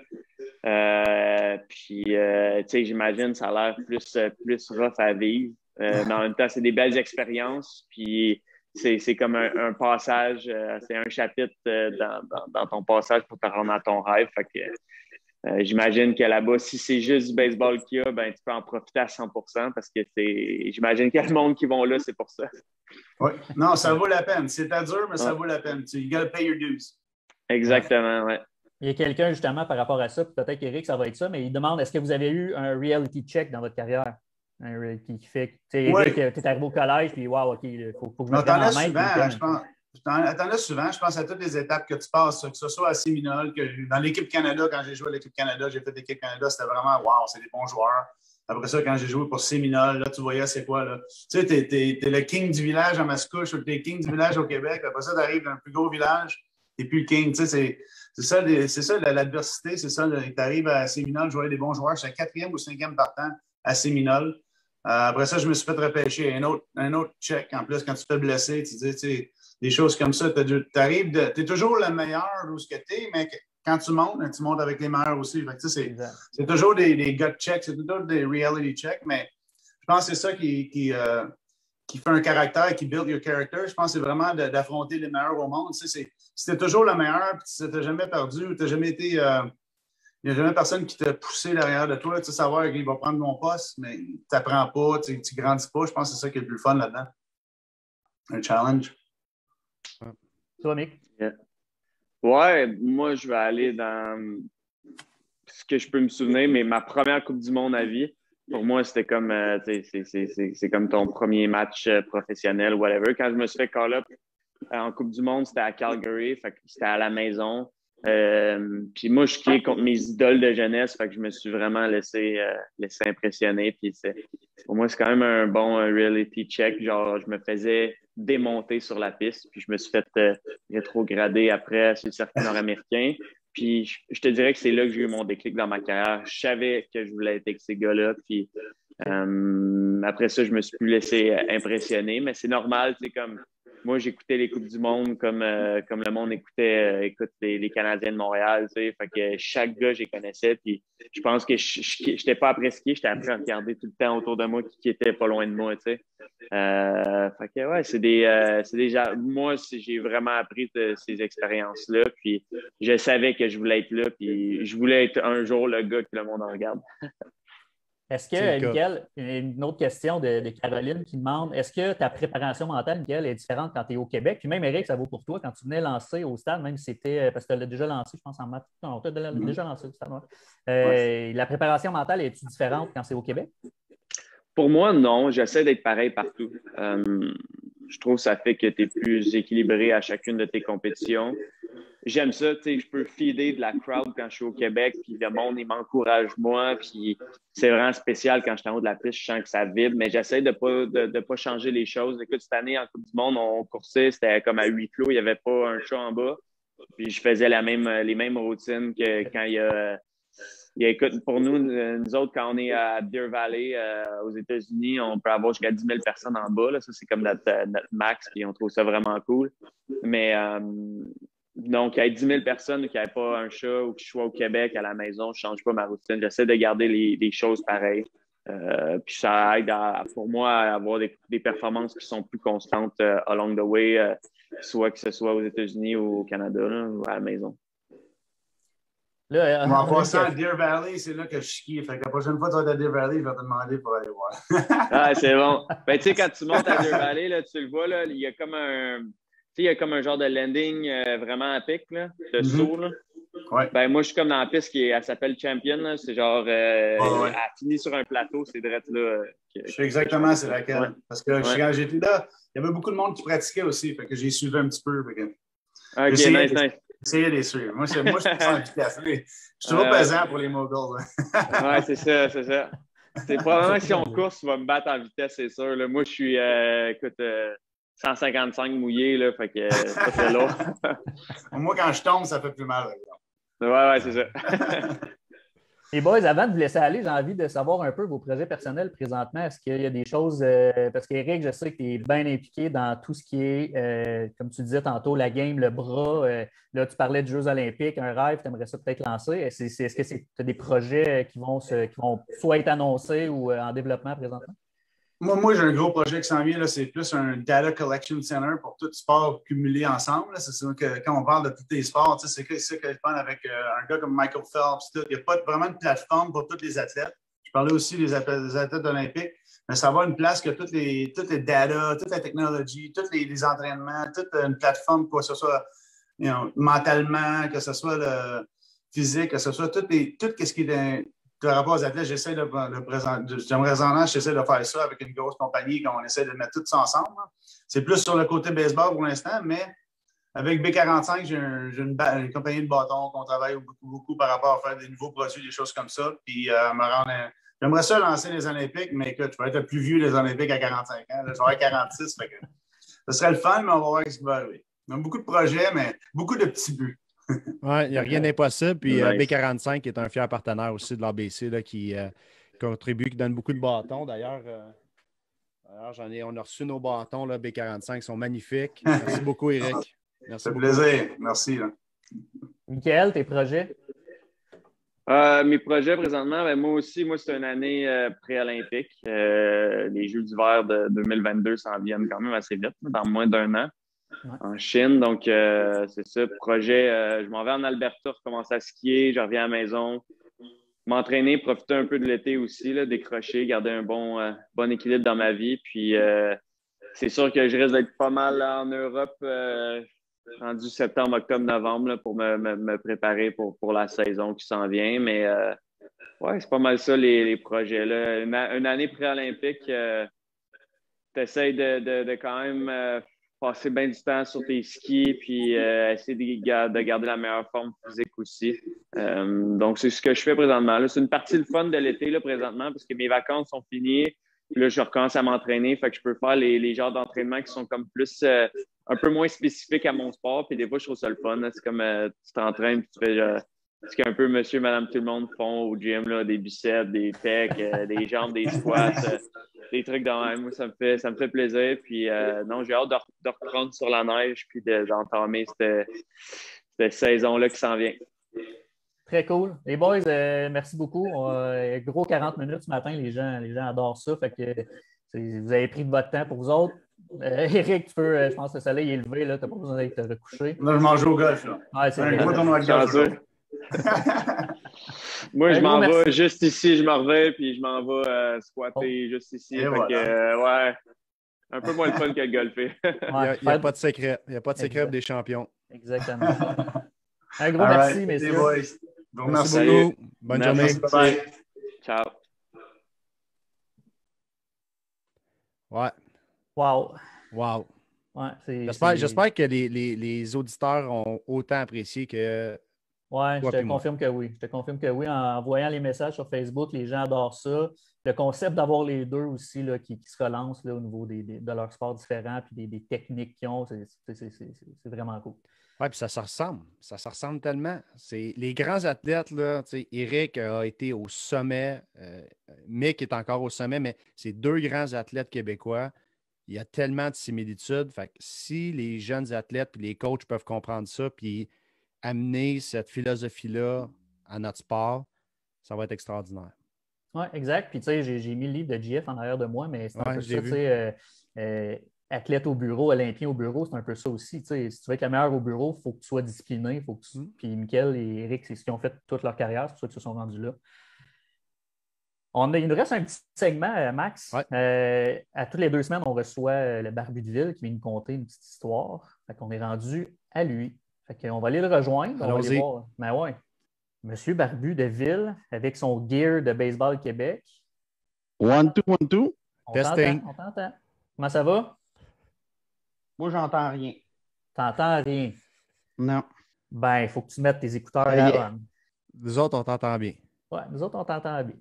Puis, tu sais, j'imagine ça a l'air plus rough à vivre. Mais en même temps, c'est des belles expériences. Puis, c'est comme un passage, c'est un chapitre dans ton passage pour te rendre à ton rêve. Fait que j'imagine que là-bas, si c'est juste du baseball qu'il y a, ben, tu peux en profiter à 100% parce que j'imagine qu'il y a le monde qui vont là, c'est pour ça. Oui, non, ça vaut la peine. C'est pas dur, mais ça vaut la peine. You gotta pay your dues. Exactement, oui. Il y a quelqu'un, justement, par rapport à ça, peut-être qu'Éric, ça va être ça, mais il demande est-ce que vous avez eu un reality check dans votre carrière? Un reality qui fait que Éric, tu es arrivé au collège, puis wow, OK, il faut que je me prenne en main. T'en as souvent, je pense à toutes les étapes que tu passes, que ce soit à Séminole, que dans l'équipe Canada, quand j'ai joué à l'équipe Canada, j'ai fait l'équipe Canada, c'était vraiment wow, c'est des bons joueurs. Après ça, quand j'ai joué pour Séminole, là, tu voyais c'est quoi, là. Tu sais, t'es le king du village à Mascouche ou t'es le king du village au Québec. Après ça, tu arrives dans un plus gros village, t'es plus le king. Tu sais, c'est ça l'adversité, c'est ça. Tu arrives à Séminole, je voyais des bons joueurs. J'étais 4e ou 5e partant à Séminole. Après ça, je me suis fait repêcher. Un autre check. En plus, quand tu te fais blesser, tu dis, tu sais, des choses comme ça. Tu es toujours le meilleur où ce que tu es, mais quand tu montes avec les meilleurs aussi. Fait que, c'est toujours des gut checks, c'est toujours des reality checks, mais je pense que c'est ça qui fait un caractère, qui build your character. Je pense que c'est vraiment d'affronter les meilleurs au monde. Tu sais, si tu es toujours le meilleur, puis tu n'as jamais perdu, ou tu n'as jamais été. Il n'y a jamais personne qui t'a poussé derrière de toi. Tu sais, savoir qu'il va prendre mon poste, mais tu n'apprends pas, tu ne grandis pas. Je pense que c'est ça qui est le plus fun là-dedans. Un challenge. Toi, Mick? Yeah. Ouais, moi, je vais aller dans ce que je peux me souvenir, mais ma première Coupe du Monde à vie, pour moi, c'était comme c'est comme ton premier match professionnel, whatever. Quand je me suis fait call-up en Coupe du Monde, c'était à Calgary, fait que c'était à la maison. Puis moi, je skiais contre mes idoles de jeunesse, fait que je me suis vraiment laissé impressionner. Puis pour moi, c'est quand même un bon reality check. Genre, je me faisais démonter sur la piste, puis je me suis fait rétrograder après sur le circuit nord-américain. Puis je te dirais que c'est là que j'ai eu mon déclic dans ma carrière. Je savais que je voulais être avec ces gars-là. Puis après ça, je me suis plus laissé impressionner. Mais c'est normal, tu sais, comme moi, j'écoutais les Coupes du Monde comme le monde écoute les Canadiens de Montréal, tu sais. Fait que chaque gars, je les connaissais. Puis je pense que je n'étais pas après skier, j'étais après à regarder tout le temps autour de moi qui était pas loin de moi, tu sais. Fait que ouais, c'est déjà. Moi, j'ai vraiment appris de ces expériences-là. Puis je savais que je voulais être là. Puis je voulais être un jour le gars que le monde en regarde. Est-ce que, Mickaël, une autre question de Caroline qui demande, est-ce que ta préparation mentale, Mickaël, est différente quand tu es au Québec? Puis même, Eric, ça vaut pour toi, quand tu venais lancer au stade, même si c'était, parce que tu l'as déjà lancé, je pense, en maths. Non, tu as déjà lancé au stade. Ouais. La préparation mentale, est-elle différente quand c'est au Québec? Pour moi, non. J'essaie d'être pareil partout. Je trouve que ça fait que tu es plus équilibré à chacune de tes compétitions. J'aime ça, tu sais, je peux feeder de la crowd quand je suis au Québec, puis le monde, il m'encourage moi, puis c'est vraiment spécial quand je suis en haut de la piste, je sens que ça vibre, mais j'essaie de pas changer les choses. Écoute, cette année, en Coupe du Monde, on coursait, c'était comme à huis clos, il n'y avait pas un chat en bas. Puis je faisais les mêmes routines que quand écoute, pour nous autres, quand on est à Deer Valley, aux États-Unis, on peut avoir jusqu'à 10 000 personnes en bas. Là. Ça, c'est comme notre max, puis on trouve ça vraiment cool. Mais donc, il y a 10 000 personnes qui n'avaient pas un chat ou qui soient au Québec à la maison, je ne change pas ma routine. J'essaie de garder les choses pareilles. Puis ça aide pour moi à avoir des performances qui sont plus constantes along the way, soit que ce soit aux États-Unis ou au Canada, là, ou à la maison. Là, en passant à Deer Valley, c'est là que je skie. Fait que la prochaine fois que tu vas à Deer Valley, je vais te demander pour aller voir. Ah, c'est bon. Ben, tu sais, quand tu montes à Deer Valley, là, tu le vois, là, il y a comme un genre de landing vraiment à pic, là, de saut. Là. Ouais. Ben, moi, je suis comme dans la piste elle s'appelle Champion. Là. C'est genre, elle finit sur un plateau, c'est direct là. Je sais exactement c'est laquelle. Ouais. Parce que quand j'étais là, il y avait beaucoup de monde qui pratiquait aussi. Fait que j'ai suivi un petit peu. OK, nice. Essayez de les suivre. Moi, je suis en vitesse. Je suis trop pesant pour les moguls. Ouais, c'est ça. C'est probablement que si on course, tu vas me battre en vitesse, c'est sûr. Là. Moi, je suis, 155 mouillé, là, fait que pas très lourd. Moi, quand je tombe, ça fait plus mal. Ouais, c'est ça. Les boys, avant de vous laisser aller, j'ai envie de savoir un peu vos projets personnels présentement. Est-ce qu'il y a des choses, parce qu'Éric, je sais que tu es bien impliqué dans tout ce qui est, comme tu disais tantôt, la game, le bras. Là, tu parlais de Jeux olympiques, un rêve, tu aimerais ça peut-être lancer. Est-ce que tu as des projets qui vont soit être annoncés ou en développement présentement? Moi, j'ai un gros projet qui s'en vient. Là, c'est plus un data collection center pour tout sport cumulé ensemble. Là. C'est sûr que quand on parle de tous les sports, c'est ça que je parle avec un gars comme Michael Phelps. Tout. Il n'y a pas vraiment de plateforme pour tous les athlètes. Je parlais aussi des athlètes olympiques. Mais ça va avoir une place que toutes les data, toute la technologie, tous les entraînements, toute une plateforme, que ce soit mentalement, que ce soit le physique, que ce soit tout ce qui est par rapport aux athlètes, j'essaie de présenter. J'essaie de faire ça avec une grosse compagnie, qu'on essaie de mettre tout ça ensemble. Là. C'est plus sur le côté baseball pour l'instant, mais avec B45, j'ai une compagnie de bâtons qu'on travaille beaucoup par rapport à faire des nouveaux produits, des choses comme ça. Puis j'aimerais ça lancer les Olympiques, mais écoute, je vais être le plus vieux des Olympiques à 45 ans. Là, je vais avoir 46, fait que ce serait le fun, mais on va voir ce qui va arriver. On a beaucoup de projets, mais beaucoup de petits buts. Oui, il n'y a rien d'impossible. Puis B45 est un fier partenaire aussi de l'ABC là, qui contribue, qui donne beaucoup de bâtons. D'ailleurs, on a reçu nos bâtons, là, B45, ils sont magnifiques. Merci beaucoup, Éric. Merci beaucoup. Plaisir. Merci. Là. Michael, tes projets? Mes projets présentement, moi aussi, c'est une année pré-olympique. Les Jeux d'hiver de 2022 s'en viennent quand même assez vite, dans moins d'un an. En Chine. Donc, c'est ça, projet. Je m'en vais en Alberta, recommencer à skier, je reviens à la maison, m'entraîner, profiter un peu de l'été aussi, là, décrocher, garder un bon équilibre dans ma vie. Puis, c'est sûr que je risque d'être pas mal en Europe rendu septembre, octobre, novembre là, pour me préparer pour la saison qui s'en vient. Mais, ouais, c'est pas mal ça, les projets. Là. Une année pré-olympique, tu essaies de quand même passer bien du temps sur tes skis puis essayer de garder la meilleure forme physique aussi. Donc, c'est ce que je fais présentement. Là, c'est une partie le fun de l'été là, présentement parce que mes vacances sont finies. Puis là, je recommence à m'entraîner. Fait que je peux faire les genres d'entraînement qui sont comme plus un peu moins spécifiques à mon sport. Puis des fois, je trouve ça le fun. Là. C'est comme tu t'entraînes puis tu fais ce qu'un peu monsieur, madame, tout le monde font au gym, là, des biceps, des pecs, des jambes, des squats, des trucs de même. Moi, ça me fait plaisir. Puis non, j'ai hâte de reprendre sur la neige puis d'entamer cette saison-là qui s'en vient. Très cool. Les boys, merci beaucoup. Gros 40 minutes ce matin, les gens adorent ça. Fait que vous avez pris de votre temps pour vous autres. Éric, tu peux, je pense que le soleil est levé, tu n'as pas besoin d'être recouché. Là, je mange au golf. Là. Ouais, c'est un gros tournoi de golf. Moi, je m'en vais juste ici, je me reviens, puis je m'en vais squatter juste ici. Fait voilà. que, ouais, un peu moins le fun que le golfer. Il n'y a pas de secret. Il n'y a pas de secret des champions. Exactement. Un gros merci, messieurs. Merci beaucoup. Bonne journée. Bye. Ciao. Ouais. Wow. Ouais, j'espère que les auditeurs ont autant apprécié que. Oui, je te confirme que oui. Je te confirme que oui. En voyant les messages sur Facebook, les gens adorent ça. Le concept d'avoir les deux aussi là, qui se relancent là, au niveau de leurs sports différents et des techniques qu'ils ont, c'est vraiment cool. Oui, puis ça se ressemble. Ça se ressemble tellement. C'est les grands athlètes, là, Eric a été au sommet, Mick est encore au sommet, mais c'est deux grands athlètes québécois. Il y a tellement de similitudes. Fait que si les jeunes athlètes et les coachs peuvent comprendre ça, puis amener cette philosophie-là à notre sport, ça va être extraordinaire. Oui, exact. Puis, tu sais, j'ai mis le livre de GF en arrière de moi, mais c'est un peu ça, tu sais, athlète au bureau, olympien au bureau, c'est un peu ça aussi. Tu sais, si tu veux être le meilleur au bureau, il faut que tu sois discipliné. Faut que Puis, Michael et Eric, c'est ce qu'ils ont fait toute leur carrière, c'est pour ça qu'ils se sont rendus là. Il nous reste un petit segment, Max. Ouais. À toutes les 2 semaines, on reçoit le Barbu de Ville qui vient nous conter une petite histoire. Fait qu'on est rendu à lui. Fait qu'on va aller le rejoindre. On va aller voir. Ben ouais. Monsieur Barbu de Ville avec son gear de Baseball Québec. 1, 2, 1, 2. Testing. On t'entend. Comment ça va? Moi, j'entends rien. T'entends rien? Non. Ben, il faut que tu mettes tes écouteurs à on. Nous autres, on t'entend bien. Ouais, nous autres, on t'entend bien.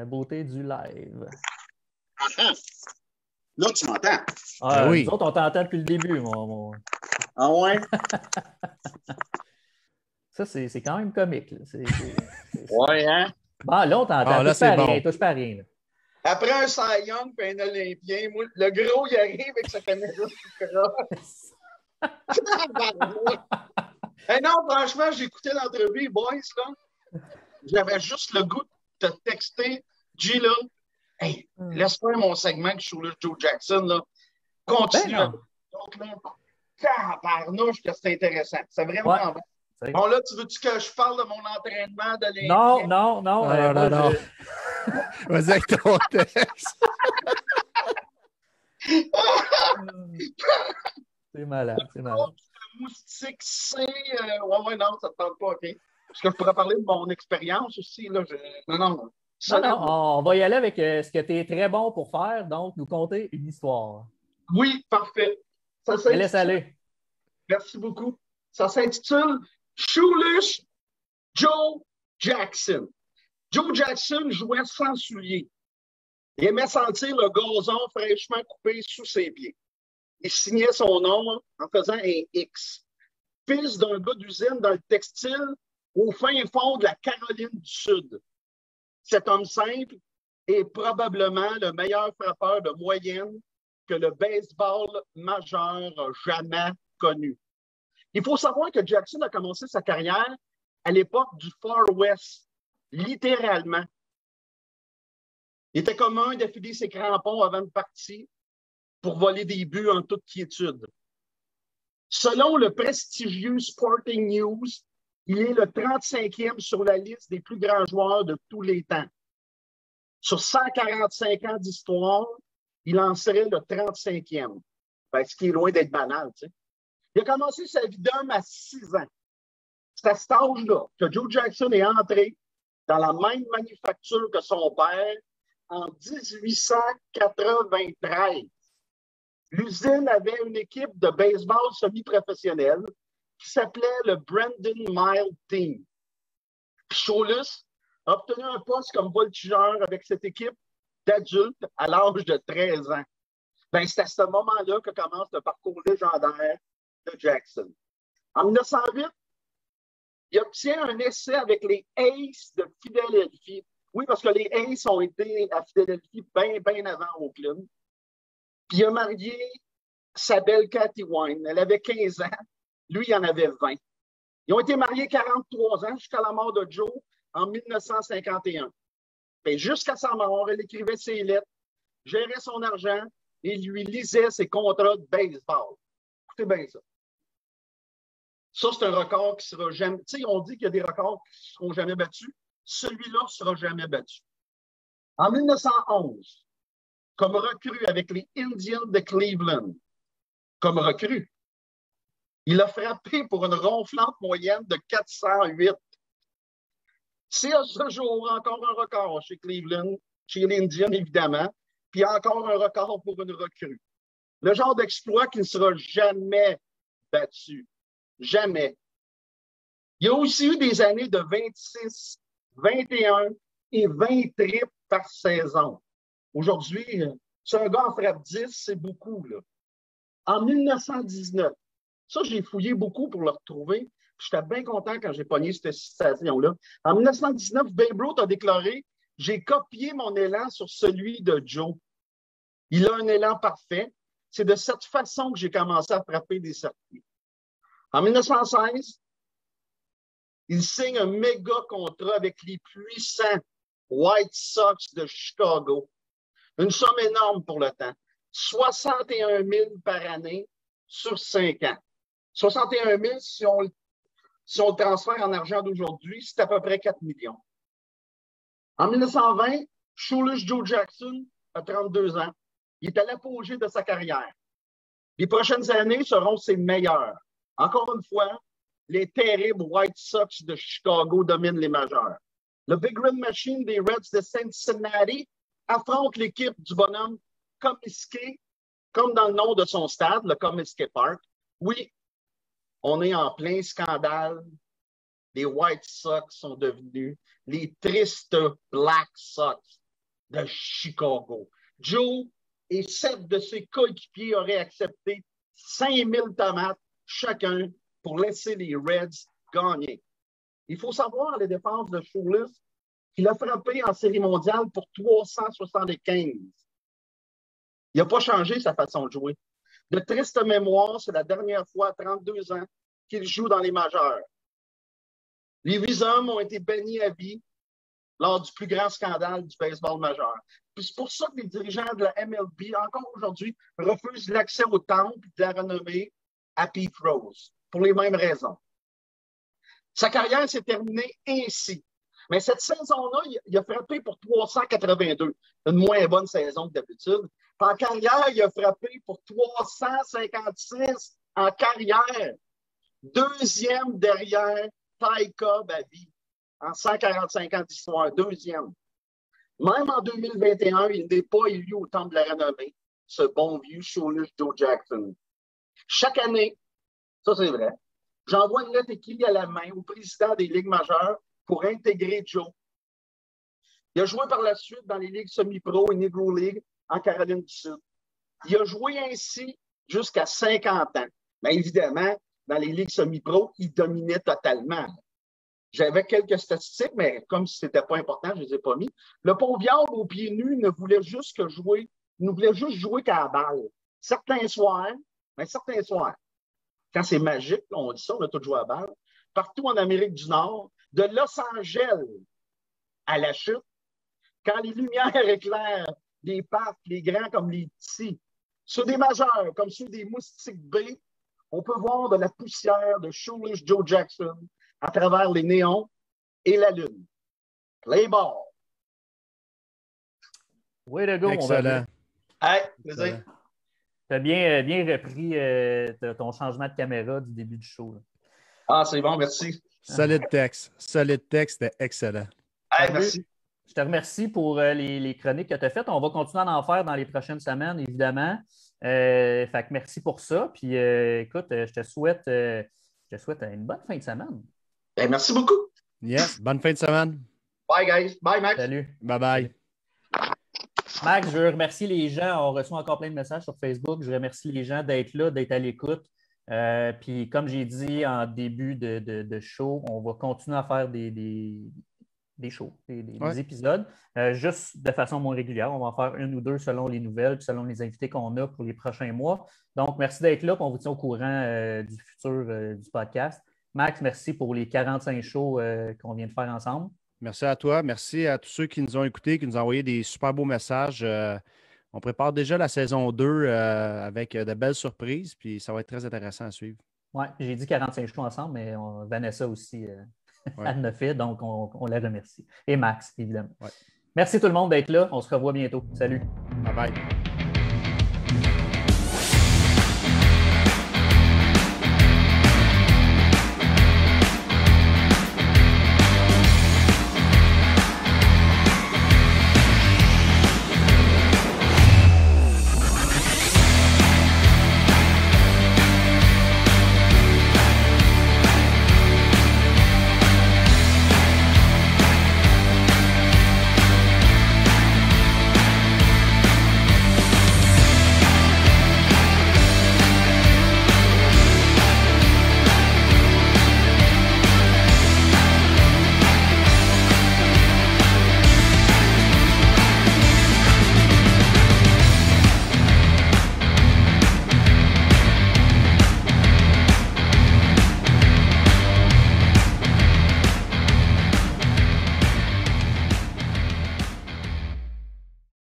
Beauté du live. Là, tu m'entends? Oui. Nous autres, on t'entend depuis le début, mon... Ah ouais? Ça, c'est quand même comique. Là. Ouais, hein? Bon, là, on t'entend. Touche pas à rien. Là. Après un Cy Young et un Olympien, moi, le gros, il arrive avec sa caméra Hey, non, franchement, j'écoutais l'entrevue, boys, là. J'avais juste le goût de te texter. G, là, hey, laisse faire mon segment que je suis là, Joe Jackson, là. Continue. Donc, là, tabarnouche que c'est intéressant. C'est vraiment bon. Bon, là, tu veux-tu que je parle de mon entraînement de l'Olympien? Non. Non. Vas-y avec ton texte. C'est malade. Moustique C. Ouais, non, ça ne te tente pas, OK. Est-ce que je pourrais parler de mon expérience aussi? Là? Non. On va y aller avec ce que tu es très bon pour faire, donc nous conter une histoire. Oui, parfait. Laisse aller. Merci beaucoup. Ça s'intitule Shoeless Joe Jackson. Joe Jackson jouait sans souliers. Il aimait sentir le gazon fraîchement coupé sous ses pieds. Il signait son nom en faisant un X. Fils d'un gars d'usine dans le textile au fin fond de la Caroline du Sud. Cet homme simple est probablement le meilleur frappeur de moyenne que le baseball majeur a jamais connu. Il faut savoir que Jackson a commencé sa carrière à l'époque du Far West, littéralement. Il était commun d'affiler ses crampons avant de partir pour voler des buts en toute quiétude. Selon le prestigieux Sporting News, il est le 35e sur la liste des plus grands joueurs de tous les temps. Sur 145 ans d'histoire, il en serait le 35e. Ce qui est loin d'être banal, tu sais. Il a commencé sa vie d'homme à 6 ans. C'est à cet âge-là que Joe Jackson est entré dans la même manufacture que son père en 1893. L'usine avait une équipe de baseball semi-professionnelle qui s'appelait le Brandon Mild Team. Shoeless a obtenu un poste comme voltigeur avec cette équipe d'adultes à l'âge de 13 ans. C'est à ce moment-là que commence le parcours légendaire de Jackson. En 1908, il obtient un essai avec les Aces de Philadelphie. Oui, parce que les Aces ont été à Philadelphie bien avant Oakland. Puis il a marié sa belle Cathy Wine. Elle avait 15 ans. Lui, il en avait 20. Ils ont été mariés 43 ans jusqu'à la mort de Joe en 1951. Jusqu'à sa mort, elle écrivait ses lettres, gérait son argent et lui lisait ses contrats de baseball. Écoutez bien ça. Ça, c'est un record qui sera jamais... Tu sais, on dit qu'il y a des records qui ne seront jamais battus. Celui-là ne sera jamais battu. En 1911, comme recrue avec les Indians de Cleveland, comme recrue, il a frappé pour une ronflante moyenne de 408. C'est à ce jour encore un record chez Cleveland, chez les Indians évidemment, puis encore un record pour une recrue. Le genre d'exploit qui ne sera jamais battu. Jamais. Il y a aussi eu des années de 26, 21 et 20 trips par saison. Aujourd'hui, si un gars en frappe 10, c'est beaucoup, là. En 1919, Ça, j'ai fouillé beaucoup pour le retrouver. J'étais bien content quand j'ai pogné cette citation-là. En 1919, Babe Ruth a déclaré « J'ai copié mon élan sur celui de Joe. Il a un élan parfait. C'est de cette façon que j'ai commencé à frapper des circuits. » En 1916, il signe un méga contrat avec les puissants White Sox de Chicago. Une somme énorme pour le temps. 61 000 par année sur 5 ans. 61 000, si on le transfère en argent d'aujourd'hui, c'est à peu près 4 millions. En 1920, Shoeless Joe Jackson a 32 ans. Il est à l'apogée de sa carrière. Les prochaines années seront ses meilleures. Encore une fois, les terribles White Sox de Chicago dominent les majeurs. Le Big Red Machine des Reds de Cincinnati affronte l'équipe du bonhomme Comiskey, comme dans le nom de son stade, le Comiskey Park. Oui, on est en plein scandale. Les White Sox sont devenus les tristes Black Sox de Chicago. Joe et 7 de ses coéquipiers auraient accepté 5 000 tomates chacun pour laisser les Reds gagner. Il faut savoir, les défenses de Shoeless, qu'il a frappé en série mondiale pour 375. Il n'a pas changé sa façon de jouer. De triste mémoire, c'est la dernière fois à 32 ans qu'il joue dans les majeurs. Les 8 hommes ont été bannis à vie lors du plus grand scandale du baseball majeur. Puis c'est pour ça que les dirigeants de la MLB, encore aujourd'hui, refusent l'accès au temple de la renommée à Pete Rose, pour les mêmes raisons. Sa carrière s'est terminée ainsi. Mais cette saison-là, il a frappé pour 382. Une moins bonne saison que d'habitude. En carrière, il a frappé pour 356 en carrière. Deuxième derrière Ty Cobb à vie. En 145 ans d'histoire. Deuxième. Même en 2021, il n'est pas élu au temple de la renommée, ce bon vieux Shoeless Joe Jackson. Chaque année, ça c'est vrai, j'envoie une lettre écrite à la main au président des ligues majeures pour intégrer Joe. Il a joué par la suite dans les ligues semi-pro et Negro League en Caroline du Sud. Il a joué ainsi jusqu'à 50 ans. Mais évidemment, dans les ligues semi-pro, il dominait totalement. J'avais quelques statistiques, mais comme ce n'était pas important, je ne les ai pas mis. Le pauvre viande aux pieds nus ne voulait juste jouer qu'à la balle. Certains soirs, quand c'est magique, on dit ça, on a tous joué à la balle, partout en Amérique du Nord, de Los Angeles à la chute, quand les lumières éclairent les parcs, les grands comme les petits, sur des majeurs comme ceux des Moustiques Bay, on peut voir de la poussière de Shoeless Joe Jackson à travers les néons et la lune. Play ball. Way to go, excellent. Hey, plaisir. Tu as bien repris ton changement de caméra du début du show. Là. Ah, c'est bon, merci. Solide texte. Solide texte, c'était excellent. Hey, merci. Je te remercie pour les chroniques que tu as faites. On va continuer à en faire dans les prochaines semaines, évidemment. Fait que merci pour ça. Puis écoute, je te souhaite une bonne fin de semaine. Hey, merci beaucoup. Yes, bonne fin de semaine. Bye, guys. Bye, Max. Salut. Bye-bye. Max, je veux remercier les gens. On reçoit encore plein de messages sur Facebook. Je remercie les gens d'être là, d'être à l'écoute. Puis, comme j'ai dit en début de show, on va continuer à faire des shows, des épisodes, juste de façon moins régulière. On va en faire 1 ou 2 selon les nouvelles, puis selon les invités qu'on a pour les prochains mois. Donc, merci d'être là. Puis on vous tient au courant du futur du podcast. Max, merci pour les 45 shows qu'on vient de faire ensemble. Merci à toi. Merci à tous ceux qui nous ont écoutés, qui nous ont envoyé des super beaux messages. On prépare déjà la saison 2 avec de belles surprises, puis ça va être très intéressant à suivre. Oui, j'ai dit 45 shows ensemble, mais Vanessa aussi, elle en a fait, donc on la remercie. Et Max, évidemment. Ouais. Merci tout le monde d'être là. On se revoit bientôt. Salut. Bye bye.